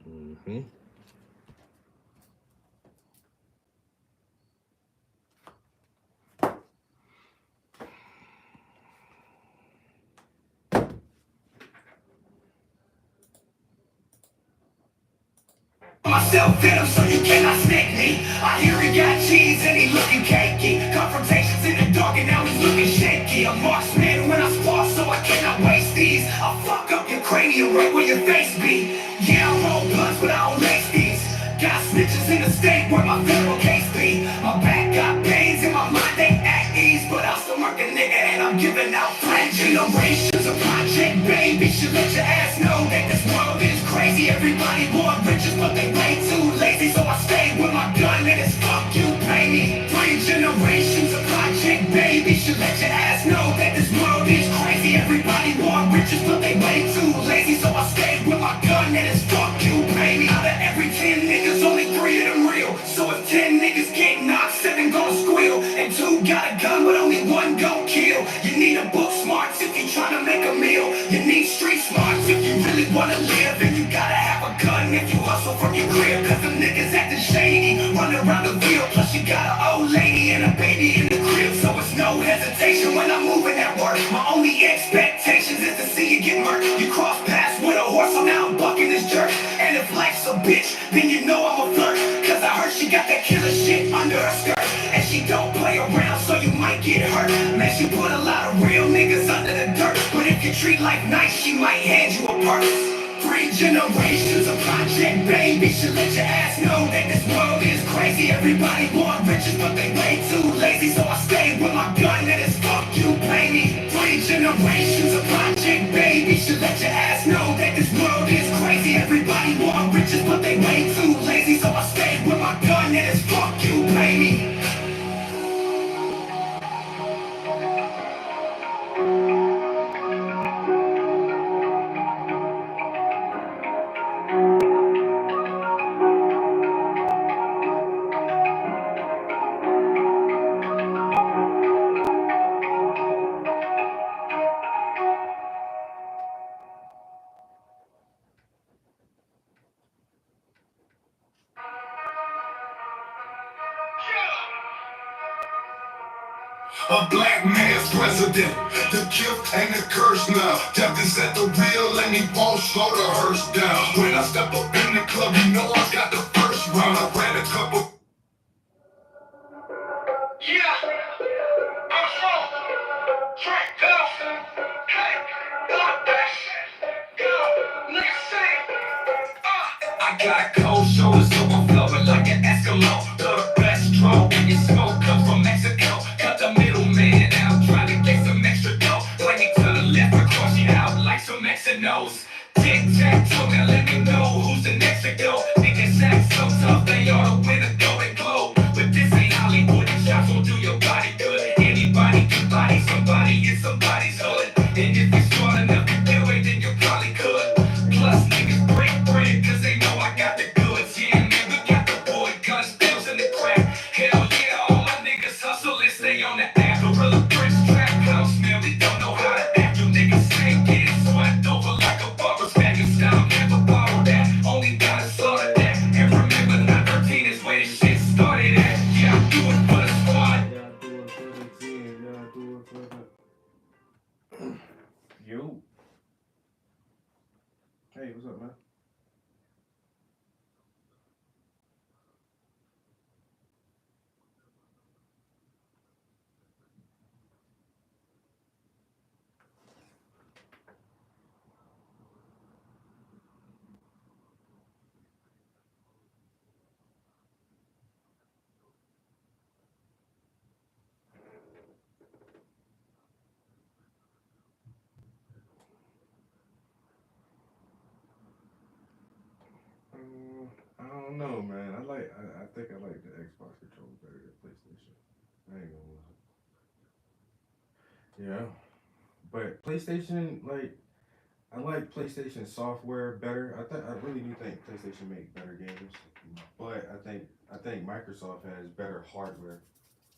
Mm-hmm. Myself Venom, so you cannot snake me. I hear he got cheese and he looking cakey. Confrontations in the dark and now he's looking shaky. A marksman when I spark, so I cannot waste these. I'll fuck up your cranium right where your face be. Yeah, I roll blunts, but I don't lace these. Got snitches in the state where my federal case be. My back got pains in my mind, they at ease. But I'll still murk a nigga and I'm giving out flat generations. A project baby should let your ass know that this world is crazy. Everybody want riches, but they way too lazy. So I stay with my gun and it's fuck you, pay me. 3 generations of project baby should let your ass know that this world is crazy. Everybody want riches, but they way too lazy. So I stay with my gun and it's fuck you, pay me. Out of every 10 niggas, only 3 of them real. So if 10 niggas get knocked, 7 gon' squeal. And 2 got a gun, but only 1 gon' kill. You need a book smarts if you tryna make a meal. You need street smarts if you really wanna live. And you gotta have a gun if you hustle from your crib. Cause them niggas acting shady, running around the field. Plus you got an old lady and a baby in the crib. So it's no hesitation when I'm moving at work. My only expectations is to see you get murked. You cross paths with a horse, so now I'm bucking this jerk. And if life's a bitch, then you know I'm a flirt. Cause I heard she got that killer shit under her skirt. And she don't play around, so you might get hurt. Man, she put a lot of real niggas under the dirt. But if you treat life nice, she might hand you a purse. 3 generations of project baby should let your ass know that this world is crazy. Everybody want riches, but they way too lazy. So I stay with my gun and it's fuck you, pay me. 3 generations of project baby should let your ass know that this world is crazy. Everybody want riches, but they way too lazy. So I stay with my gun and it's fuck you, pay me. A black man's president, the gift and the curse now. Death is at the wheel and he won't slow the hearse down. When I step up in the club, you know I got the first round. I ran a couple. Yeah, I'm strong. Drink off. Hey, block that. Go, nigga say. I got cold shoulders, so I'm flowing like an Eskimo. The best draw when your smoke comes from Mexico. Cut the middleman out, trying to get some extra dough. Swing it to the left, across you out like some Mexinos. Tic-tac-toe, now let me know who's the next to go. Niggas act so tough, they ought to win a golden globe. But this ain't Hollywood, and shots won't do your body good. Anybody can body somebody in somebody's hood. And if you're smart enough to do it, then you probably could. Plus niggas break bread, cause they know I got the goods. Yeah, man, we got the boy guns, bills, and the crack. Hell yeah, all my niggas hustle and stay on the app. Gorilla Prince, trap house, man, we don't know how to act. You niggas say getting swept over like a barber. Spanish style, never borrow that. Only gotta slaughter that. And remember, 913 is where this shit started at. Yeah, I do it for the squad. Y'all do it for the team. Y'all do it for the. Yo. Hey, what's up, man? I think I like the Xbox controller better than PlayStation. I ain't gonna lie. Yeah, but PlayStation, like, I like PlayStation software better. I really do think PlayStation make better games, but I think Microsoft has better hardware.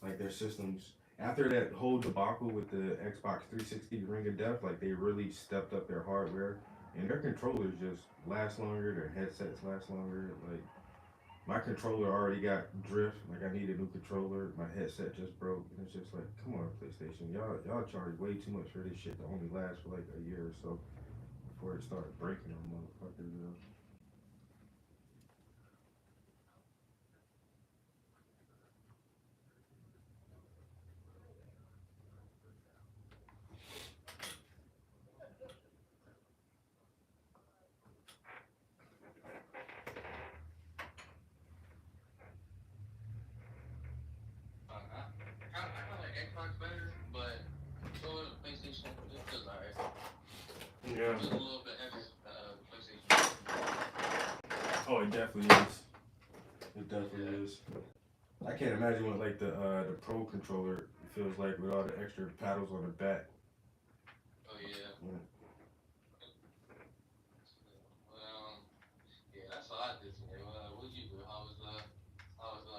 Like their systems after that whole debacle with the Xbox 360 Ring of Death, like they really stepped up their hardware and their controllers just last longer. Their headsets last longer. Like my controller already got drift. Like I need a new controller. My headset just broke, and it's just like, come on, PlayStation, y'all charge way too much for this shit to only last for like a year or so before it started breaking on motherfuckers. I kinda like Xbox better, but so is PlayStation. It feels alright. Yeah. Just a little bit extra PlayStation. Oh, it definitely is. It definitely is. I can't imagine what like the Pro controller feels like with all the extra paddles on the back. Oh yeah. Yeah. Well, yeah, that's all I did today. What did you do? How was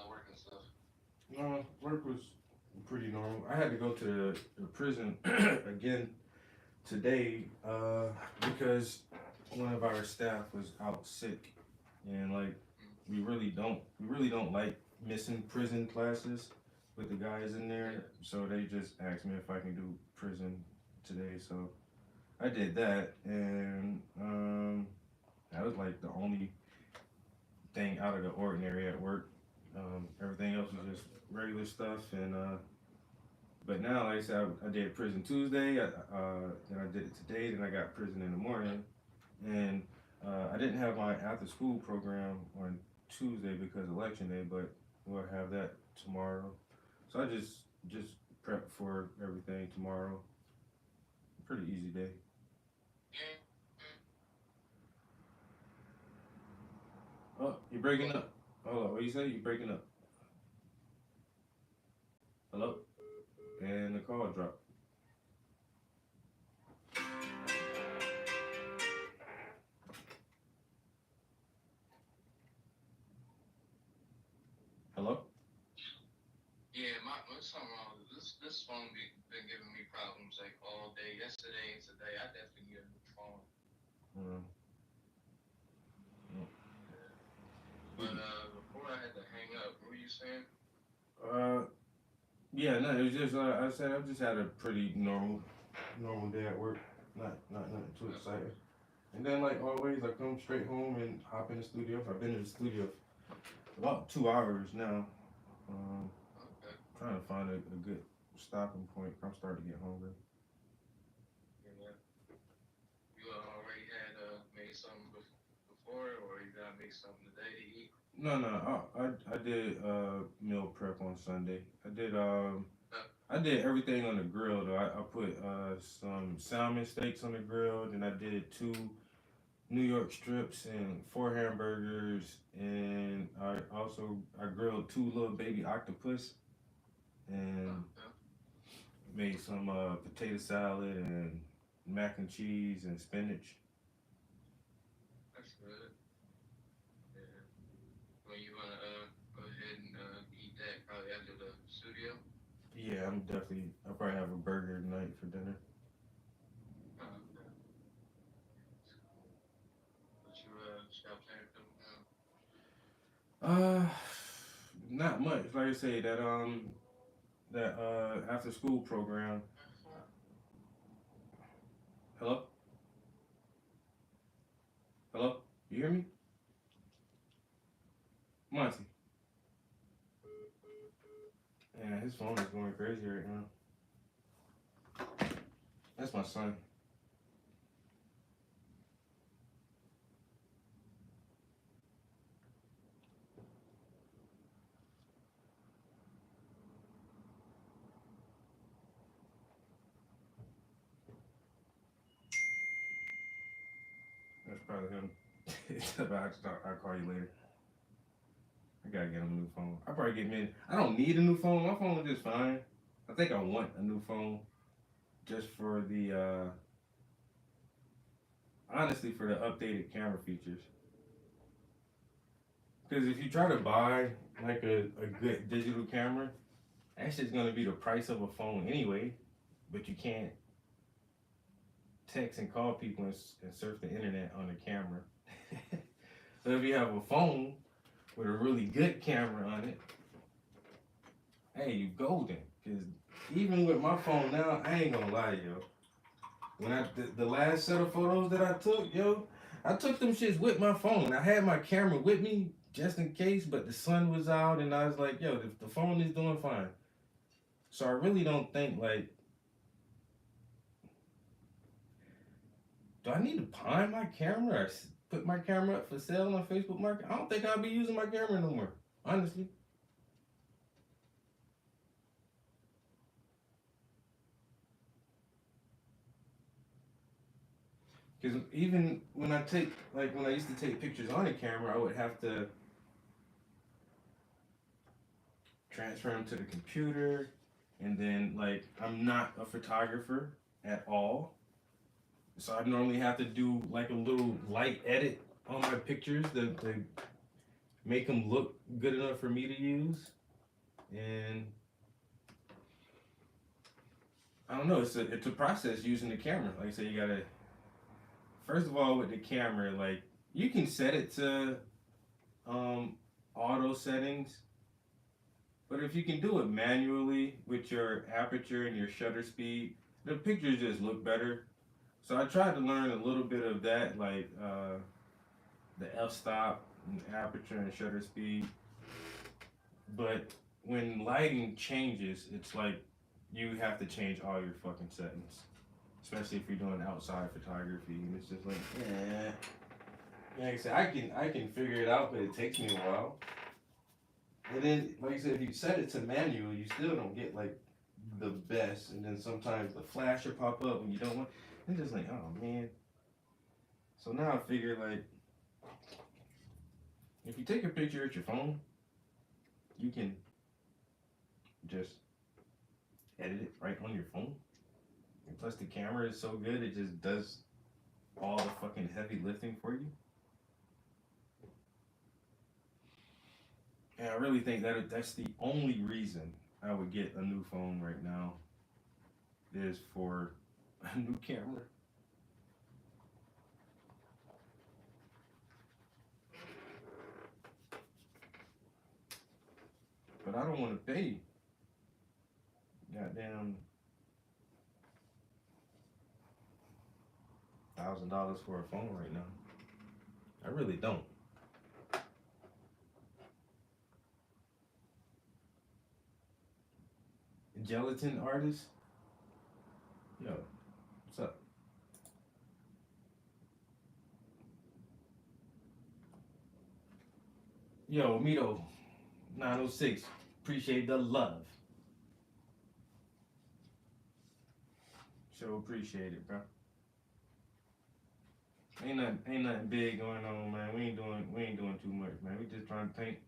work and stuff? No, work was pretty normal. I had to go to the prison again today because one of our staff was out sick, and like we really don't like missing prison classes with the guys in there. So they just asked me if I can do prison today. So I did that, and that was like the only thing out of the ordinary at work. Everything else was just regular stuff, and but now, like I said, I did prison Tuesday. Then I did it today. Then I got prison in the morning, and I didn't have my after school program on Tuesday because election day, but we'll have that tomorrow. So I just prep for everything tomorrow. Pretty easy day. Oh, you're breaking up. Hold on, what you say? You breaking up? Hello? And the call dropped. Hello? Yeah, what's something wrong with this phone been giving me problems like all day yesterday and today. I definitely need a new phone. Mm. But before I had to hang up, what were you saying? Yeah, no, it was just I said I've just had a pretty normal day at work. Not nothing too exciting. And then like always, I come straight home and hop in the studio. I've been in the studio for about 2 hours now. Okay. Trying to find a good stopping point. I'm starting to get hungry. Yeah. You already had made something before, or you gotta make something today to eat? No, I did meal prep on Sunday. I did everything on the grill though. I put some salmon steaks on the grill, then I did 2 New York strips and 4 hamburgers, and I grilled 2 little baby octopus and made some potato salad and mac and cheese and spinach. That's good. Yeah. Well, you wanna go ahead and eat that probably after the studio? Yeah, I'll probably have a burger tonight for dinner. Okay. What you got planned for Uh, Not much. Like I say, that after school program. Hello, hello, you hear me, Monty? Yeah, his phone is going crazy right now. That's my son. That's probably him. I'll call you later. I gotta get a new phone. I probably get many. I don't need a new phone. My phone is just fine. I think I want a new phone just for the honestly for the updated camera features. Because if you try to buy like a good digital camera, that shit's gonna be the price of a phone anyway. But you can't text and call people and surf the internet on a camera. So if you have a phone with a really good camera on it, hey, you golden. Cause even with my phone now, I ain't gonna lie, yo. When the last set of photos that I took, yo, I took them shits with my phone. I had my camera with me just in case, but the sun was out and I was like, yo, the phone is doing fine. So I really don't think like, do I need to pawn my camera or put my camera up for sale on Facebook Market? I don't think I'll be using my camera no more, honestly. Because even when I used to take pictures on a camera, I would have to transfer them to the computer. And then, like, I'm not a photographer at all. So I normally have to do, like, a little light edit on my pictures to make them look good enough for me to use. And I don't know, it's a process using the camera. Like I said, you gotta, first of all, with the camera, like, you can set it to auto settings, but if you can do it manually with your aperture and your shutter speed, the pictures just look better. So I tried to learn a little bit of that, like the f-stop, and aperture and shutter speed. But when lighting changes, it's like you have to change all your fucking settings. Especially if you're doing outside photography, and it's just like, yeah. Like I said, I can figure it out, but it takes me a while. And then, like I said, if you set it to manual, you still don't get like the best. And then sometimes the flash will pop up when you don't want. It's just like, oh man. So now I figure like, if you take a picture with your phone, you can just edit it right on your phone. And plus the camera is so good, it just does all the fucking heavy lifting for you. And I really think that's the only reason I would get a new phone right now is for a new camera. But I don't want to pay goddamn $1,000 for a phone right now. I really don't. Gelatin artist? Yo, what's up? Yo, Mito 906, appreciate the love. So appreciate it, bro. Ain't nothing big going on, man. We ain't doing too much, man. We just trying to paint.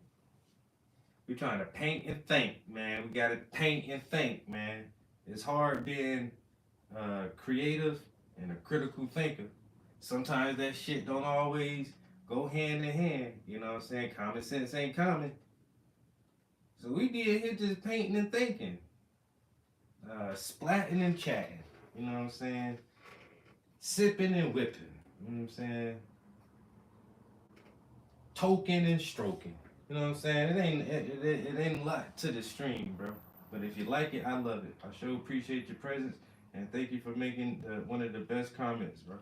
We trying to paint and think, man. We gotta paint and think, man. It's hard being creative and a critical thinker. Sometimes that shit don't always go hand in hand. You know what I'm saying? Common sense ain't common. So we did here just painting and thinking. Splatting and chatting. You know what I'm saying? Sipping and whipping. You know what I'm saying? Toking and stroking. You know what I'm saying? It ain't a lot to the stream, bro. But if you like it, I love it. I sure appreciate your presence and thank you for making one of the best comments, bro.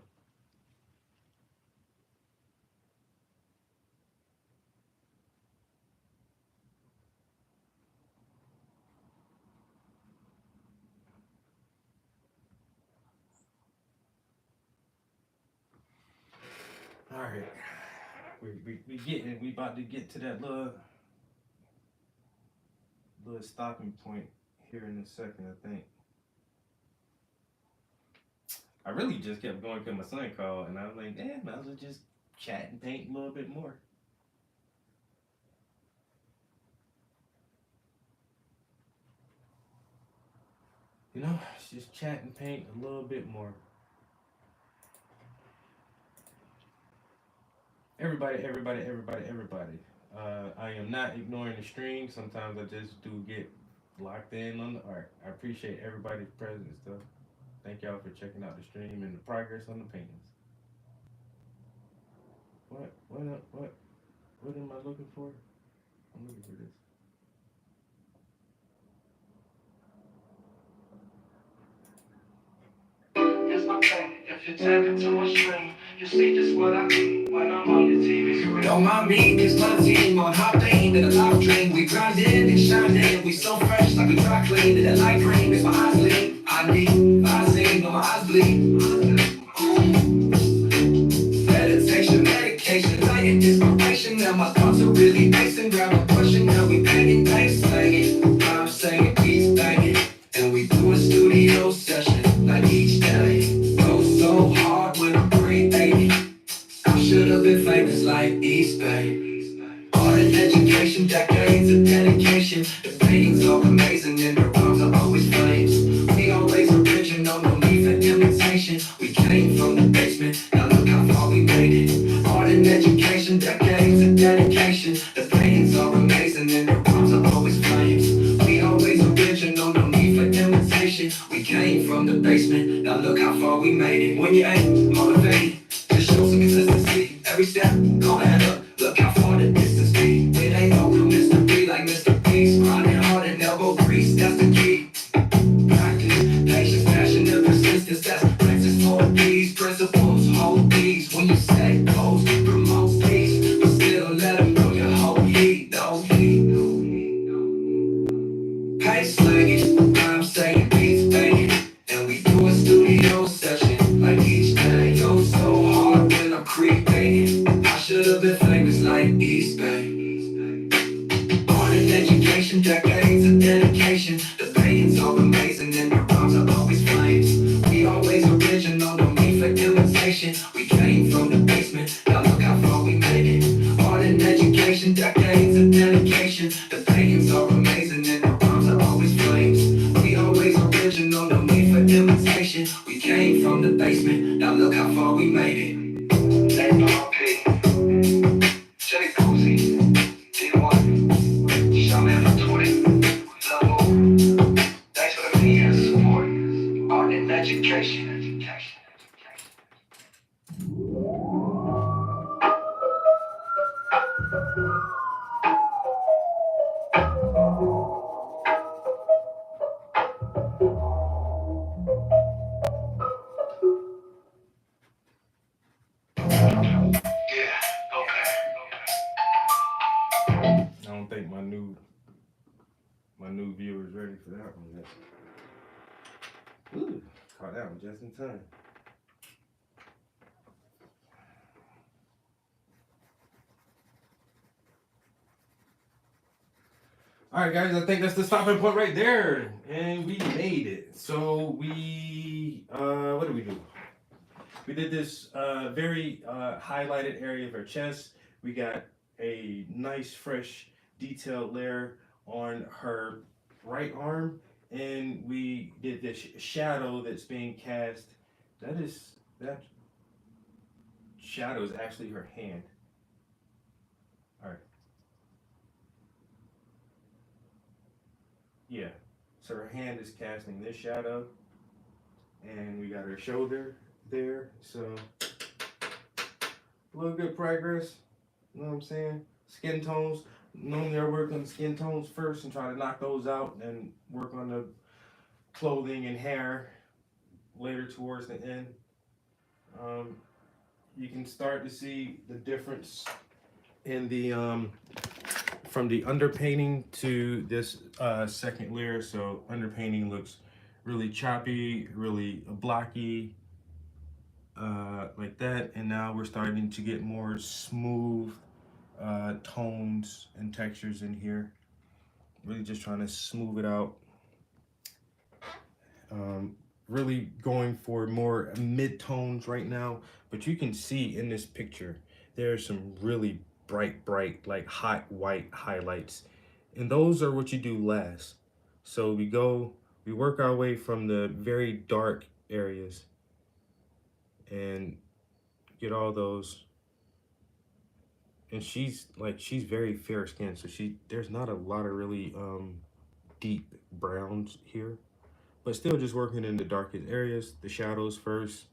All right, we about to get to that little stopping point here in a second, I think. I really just kept going because my son called, and I was like, damn, I was just chat and paint a little bit more. you know, just chat and paint a little bit more. Everybody. I am not ignoring the stream. Sometimes I just do get locked in on the art. I appreciate everybody's presence though. Thank y'all for checking out the stream and the progress on the paintings. What am I looking for? I'm looking for this. Here's my thing. If you tap into my stream, you see just what I mean when I'm on your TV screen. Don't mind me, cause my team on hot lane in a live dream. We grinding and shining, we so fresh like we dry clean. In a light green makes my eyes lean. I need, I sing, when my eyes bleed. Meditation, medication, lighting inspiration. Now my thoughts are really pacing, grab a pushing. Now we banging, bass slanging. I'm saying, beats banging. And we do a studio session like each day. Go so hard when I'm creating. I should have been famous like East Bay. Art and education, decades of dedication. The paintings are amazing and the rhymes are always flames. We always original, no need for imitation. We came from the basement, now look how far we made it. Art and education, decades of dedication. The paintings are amazing and the rhymes are always flames. We always original, no need for imitation. We came from the basement, now look how far we made it. When you ain't motivated, just show some consistency. Every step, gonna add up. Look how far the distance be. It ain't no mystery like Mr. Beast. Grinding hard and elbow grease, that's the key. Practice, patience, passion, and persistence. That's practice for these principles. Hold these when you set goals. Promote peace, but still let them know you hold heat. No heat, no heat, no heat. Pace slanging, rhyme saying, beats banging. And we do a studio session like each day. Go so hard when I'm creating. I should have been famous like East Bay. Art and education, decades of dedication. The paintings are amazing and the rhymes are always flames. We always original, no need for imitation. We came from the basement, now look how far we made it. Art and education, decades of dedication. The paintings are amazing and the rhymes are always flames. We always original, no need for imitation. We came from the basement, now look how far we made it. ARP, Jay Posey, D1, Shaman on Twitter, Level. Thanks for the media support. Art and education. I don't think my new viewers ready for that one yet. Ooh, caught that one just in time. All right, guys, I think that's the stopping point right there, and we made it. So we, what did we do? We did this very highlighted area of her chest. We got a nice, fresh, detailed layer on her right arm, and we did this shadow that's being cast. That shadow is actually her hand. All right. Yeah. So her hand is casting this shadow, and we got her shoulder there. So a little good progress. You know what I'm saying? Skin tones. Normally I work on the skin tones first and try to knock those out, and work on the clothing and hair later towards the end. You can start to see the difference in the from the underpainting to this second layer. So underpainting looks really choppy, really blocky, like that, and now we're starting to get more smooth tones and textures in here. Really just trying to smooth it out. Really going for more mid-tones right now, but you can see in this picture there's some really bright like hot white highlights, and those are what you do last. So we go we work our way from the very dark areas and get all those. And she's very fair skinned, so there's not a lot of really deep browns here, but still just working in the darkest areas, the shadows first,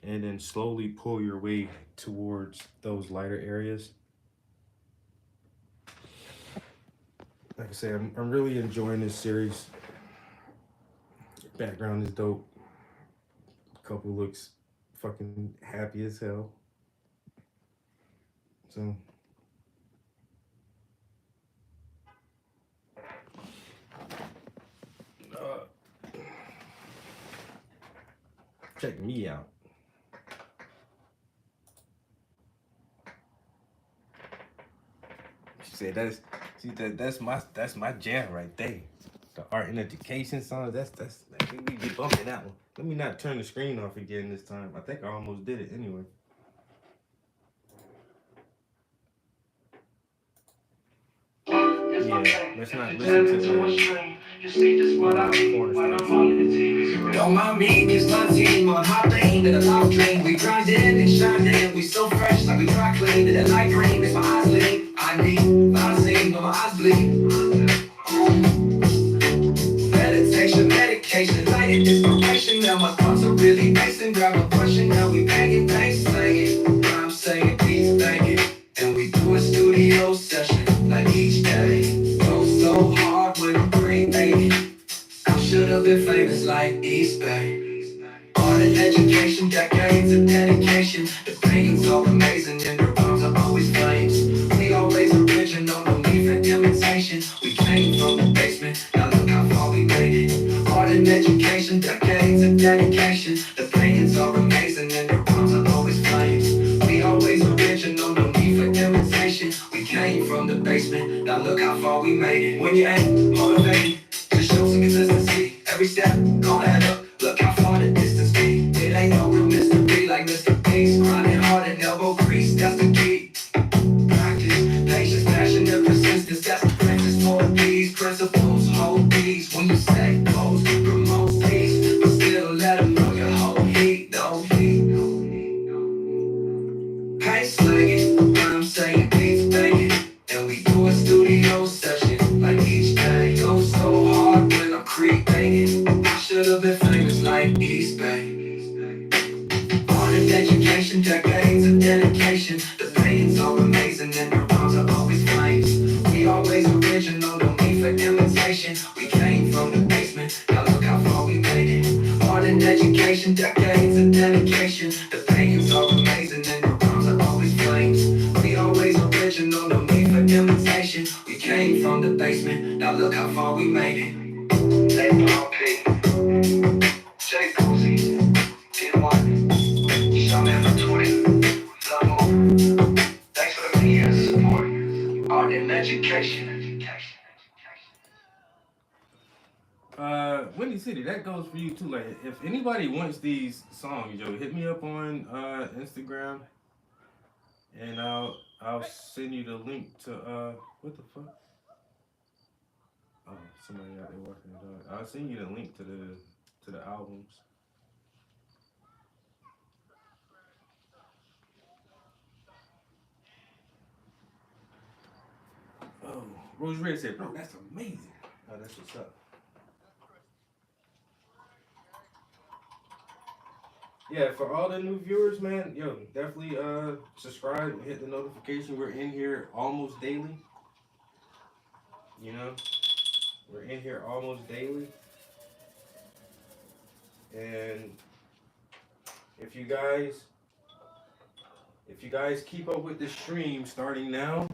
and then slowly pull your way towards those lighter areas. Like I said, I'm really enjoying this series. Background is dope. Couple looks fucking happy as hell. So check me out. She said that's my jam right there. The art and education song. That's we be bumping that one. Let me not turn the screen off again this time. I think I almost did it anyway. Yeah, let's not listen to the Don't mind me, cause my team on hot lane and a loud dream. We grinding and shining, we so fresh like we dry clean. And the light green makes my eyes lean. I need Visine, but my eyes bleed. Meditation, medication, light and inspiration. Now my thoughts are really racing. Grab a brush and now we banging, bang, singing. I'm saying peace, thank it. And we do a studio session like each day. Go so hard when I'm breathing. I should have been famous like East Bay. Art and education, decades of dedication. The paintings are amazing and the rhymes are always flames. We always original, no need for imitation. We came from the basement, now look how far we made it. Art and education, decades of dedication. The paintings are amazing and the rhymes are always flames. We always original, no need for imitation. We came from the basement, now look how far we made it. When you ain't motivated, just show some consistency. Every step, gonna add up. Look how far the distance be. It ain't no real mystery like Mr. Beast. Grinding hard and elbow crease, that's the key. Practice, patience, passion, and persistence. That's the practice for these principles. Hold these when you say goals, promote peace, but still let them know you hold heat, no heat. Paint slinging, I'm saying beats banging, and we do a studio session like each day. Go so hard when I'm creating. I should have been famous like East Bay. Art and education, decades of dedication. The paintings are amazing and the rhymes are always flames. We always original, no need for imitation. We came from the basement, now look how far we made it. Art and education, decades of dedication. The paintings are amazing and the rhymes are always flames. We always original, no need for imitation. We came from the basement, now look how far we made it. Hey, P. Jay Posey, T1, Shaman for 20, Level. Thanks for the many years of support. Art and education. Windy City, that goes for you too. Like, if anybody wants these songs, yo, hit me up on Instagram, and I'll send you the link to what the fuck? Oh, somebody out there walking the dog. I'll send you the link to the albums. Oh, Rose Red said, bro, that's amazing. Oh, that's what's up. Yeah, for all the new viewers, man, yo, definitely subscribe, hit the notification. We're in here almost daily. You know, we're in here almost daily. And if you guys keep up with the stream starting now,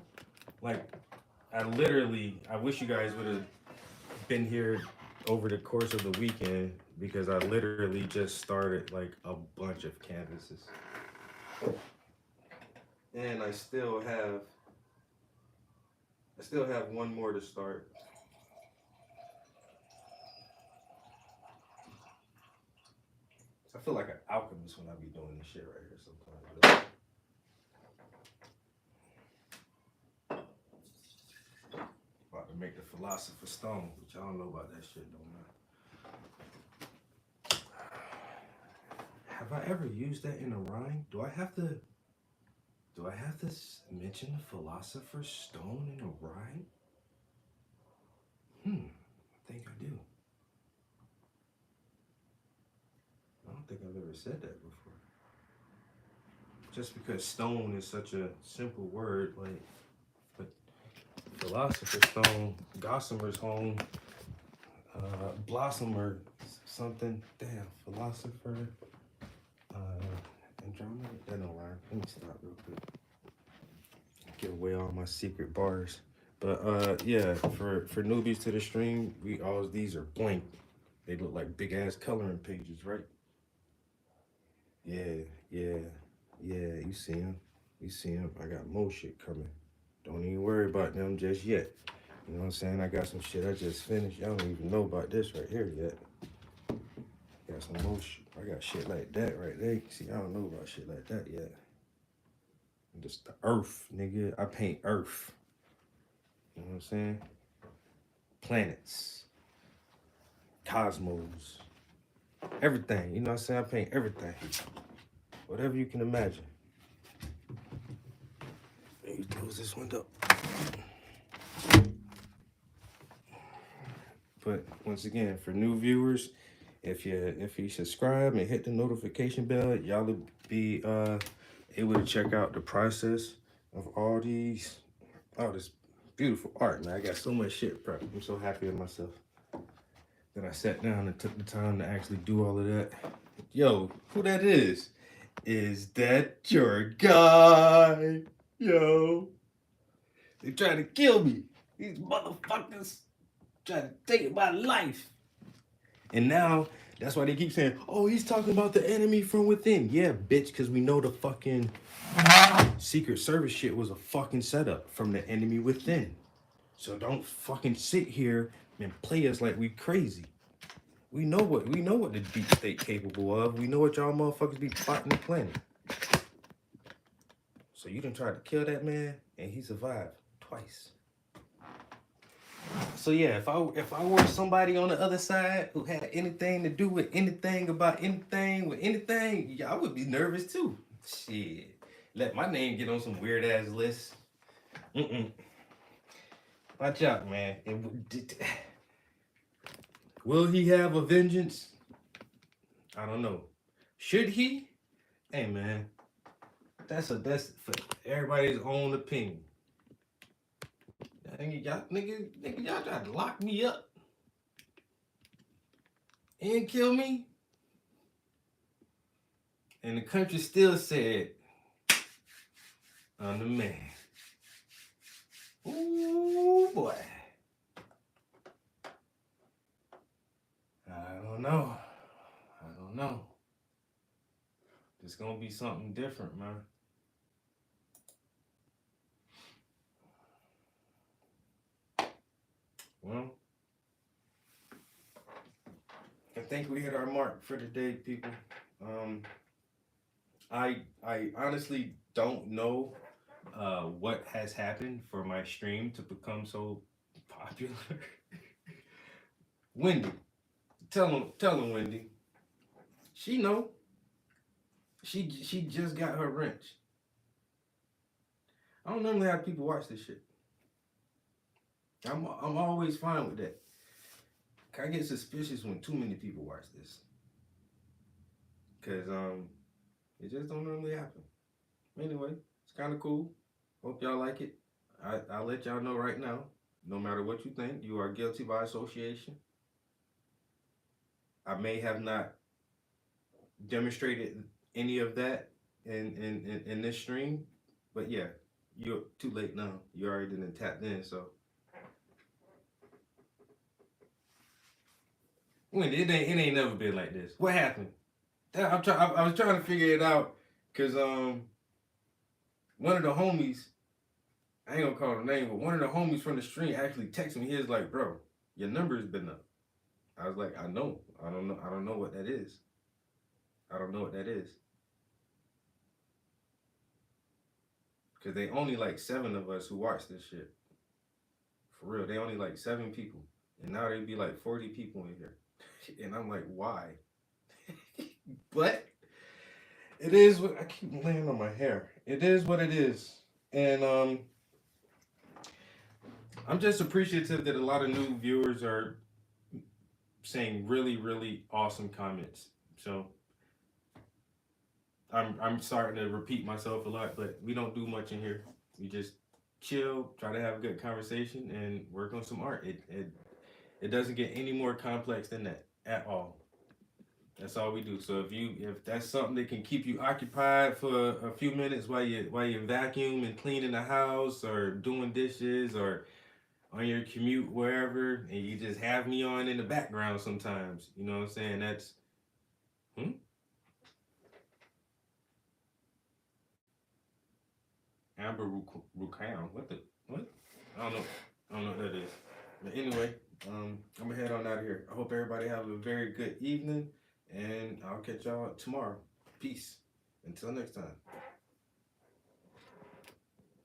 like I wish you guys would have been here over the course of the weekend, because I literally just started like a bunch of canvases. And I still have one more to start. I feel like an alchemist when I be doing this shit right here sometimes. About to make the Philosopher's Stone, which I don't know about that shit, don't know. Have I ever used that in a rhyme? Do I have to mention the Philosopher's Stone in a rhyme? I think I do. I don't think I've ever said that before. Just because stone is such a simple word, like, but Philosopher's Stone, Gossamer's Home, Blossomer, something. Damn, Philosopher, Andromeda. That don't rhyme. Let me stop real quick. Give away all my secret bars. But yeah, for newbies to the stream, these are blank. They look like big ass coloring pages, right? Yeah. You see them. I got more shit coming. Don't even worry about them just yet. You know what I'm saying? I got some shit I just finished. Y'all don't even know about this right here yet. Got some more shit. I got shit like that right there. See, I don't know about shit like that yet. Just the earth, nigga. I paint earth. You know what I'm saying? Planets. Cosmos. Everything. You know what I'm saying? I paint everything. Whatever you can imagine. Let me close this window. But once again, for new viewers, if you subscribe and hit the notification bell, y'all will be able to check out the process of all this beautiful art, man. I got so much shit prepped. I'm so happy with myself that I sat down and took the time to actually do all of that. Yo, who that is? Is that your guy? Yo. They trying to kill me. These motherfuckers trying to take my life. And now, that's why they keep saying, oh, he's talking about the enemy from within. Yeah, bitch, because we know the fucking Secret Service shit was a fucking setup from the enemy within. So don't fucking sit here and play us like we crazy. We know what the deep state capable of. We know what y'all motherfuckers be plotting and planning. So you done tried to kill that man, and he survived twice. So yeah, if I were somebody on the other side who had anything to do with anything about anything with anything, yeah, I would be nervous too. Shit, let my name get on some weird ass list. Watch out, man. Will he have a vengeance? I don't know. Should he? Hey, man. That's for everybody's own opinion. Y'all tried to lock me up and kill me, and the country still said, I'm the man. Ooh, boy. I don't know. It's gonna be something different, man. Well, I think we hit our mark for today, people. I honestly don't know what has happened for my stream to become so popular. Wendy, tell him, Wendy. She know. She just got her wrench. I don't normally have people watch this shit. I'm always fine with that. I get suspicious when too many people watch this. Cause it just don't normally happen. Anyway, it's kind of cool. Hope y'all like it. I'll let y'all know right now. No matter what you think, you are guilty by association. I may have not demonstrated any of that in this stream, but yeah, you're too late now. You already didn't tap in, so. When it ain't never been like this. What happened? I was trying to figure it out, cause one of the homies, I ain't gonna call the name, but one of the homies from the stream actually texted me. He was like, "Bro, your number's been up." I was like, "I know. I don't know what that is. I don't know what that is." Cause they only like 7 of us who watch this shit. For real, they only like 7 people, and now they be like 40 people in here, and I'm like, why? But It is what I keep laying on my hair. It is what it is, and I'm just appreciative that a lot of new viewers are saying really, really awesome comments. So I'm starting to repeat myself a lot, but we don't do much in here. We just chill, try to have a good conversation, and work on some art. It doesn't get any more complex than that at all. That's all we do. So if that's something that can keep you occupied for a few minutes while you vacuum and cleaning the house or doing dishes or on your commute wherever, and you just have me on in the background sometimes, you know what I'm saying? That's Amber Rukan. What? I don't know. I don't know what that is. But anyway, I'm gonna head on out of here. I hope everybody have a very good evening, and I'll catch y'all tomorrow. Peace. Until next time.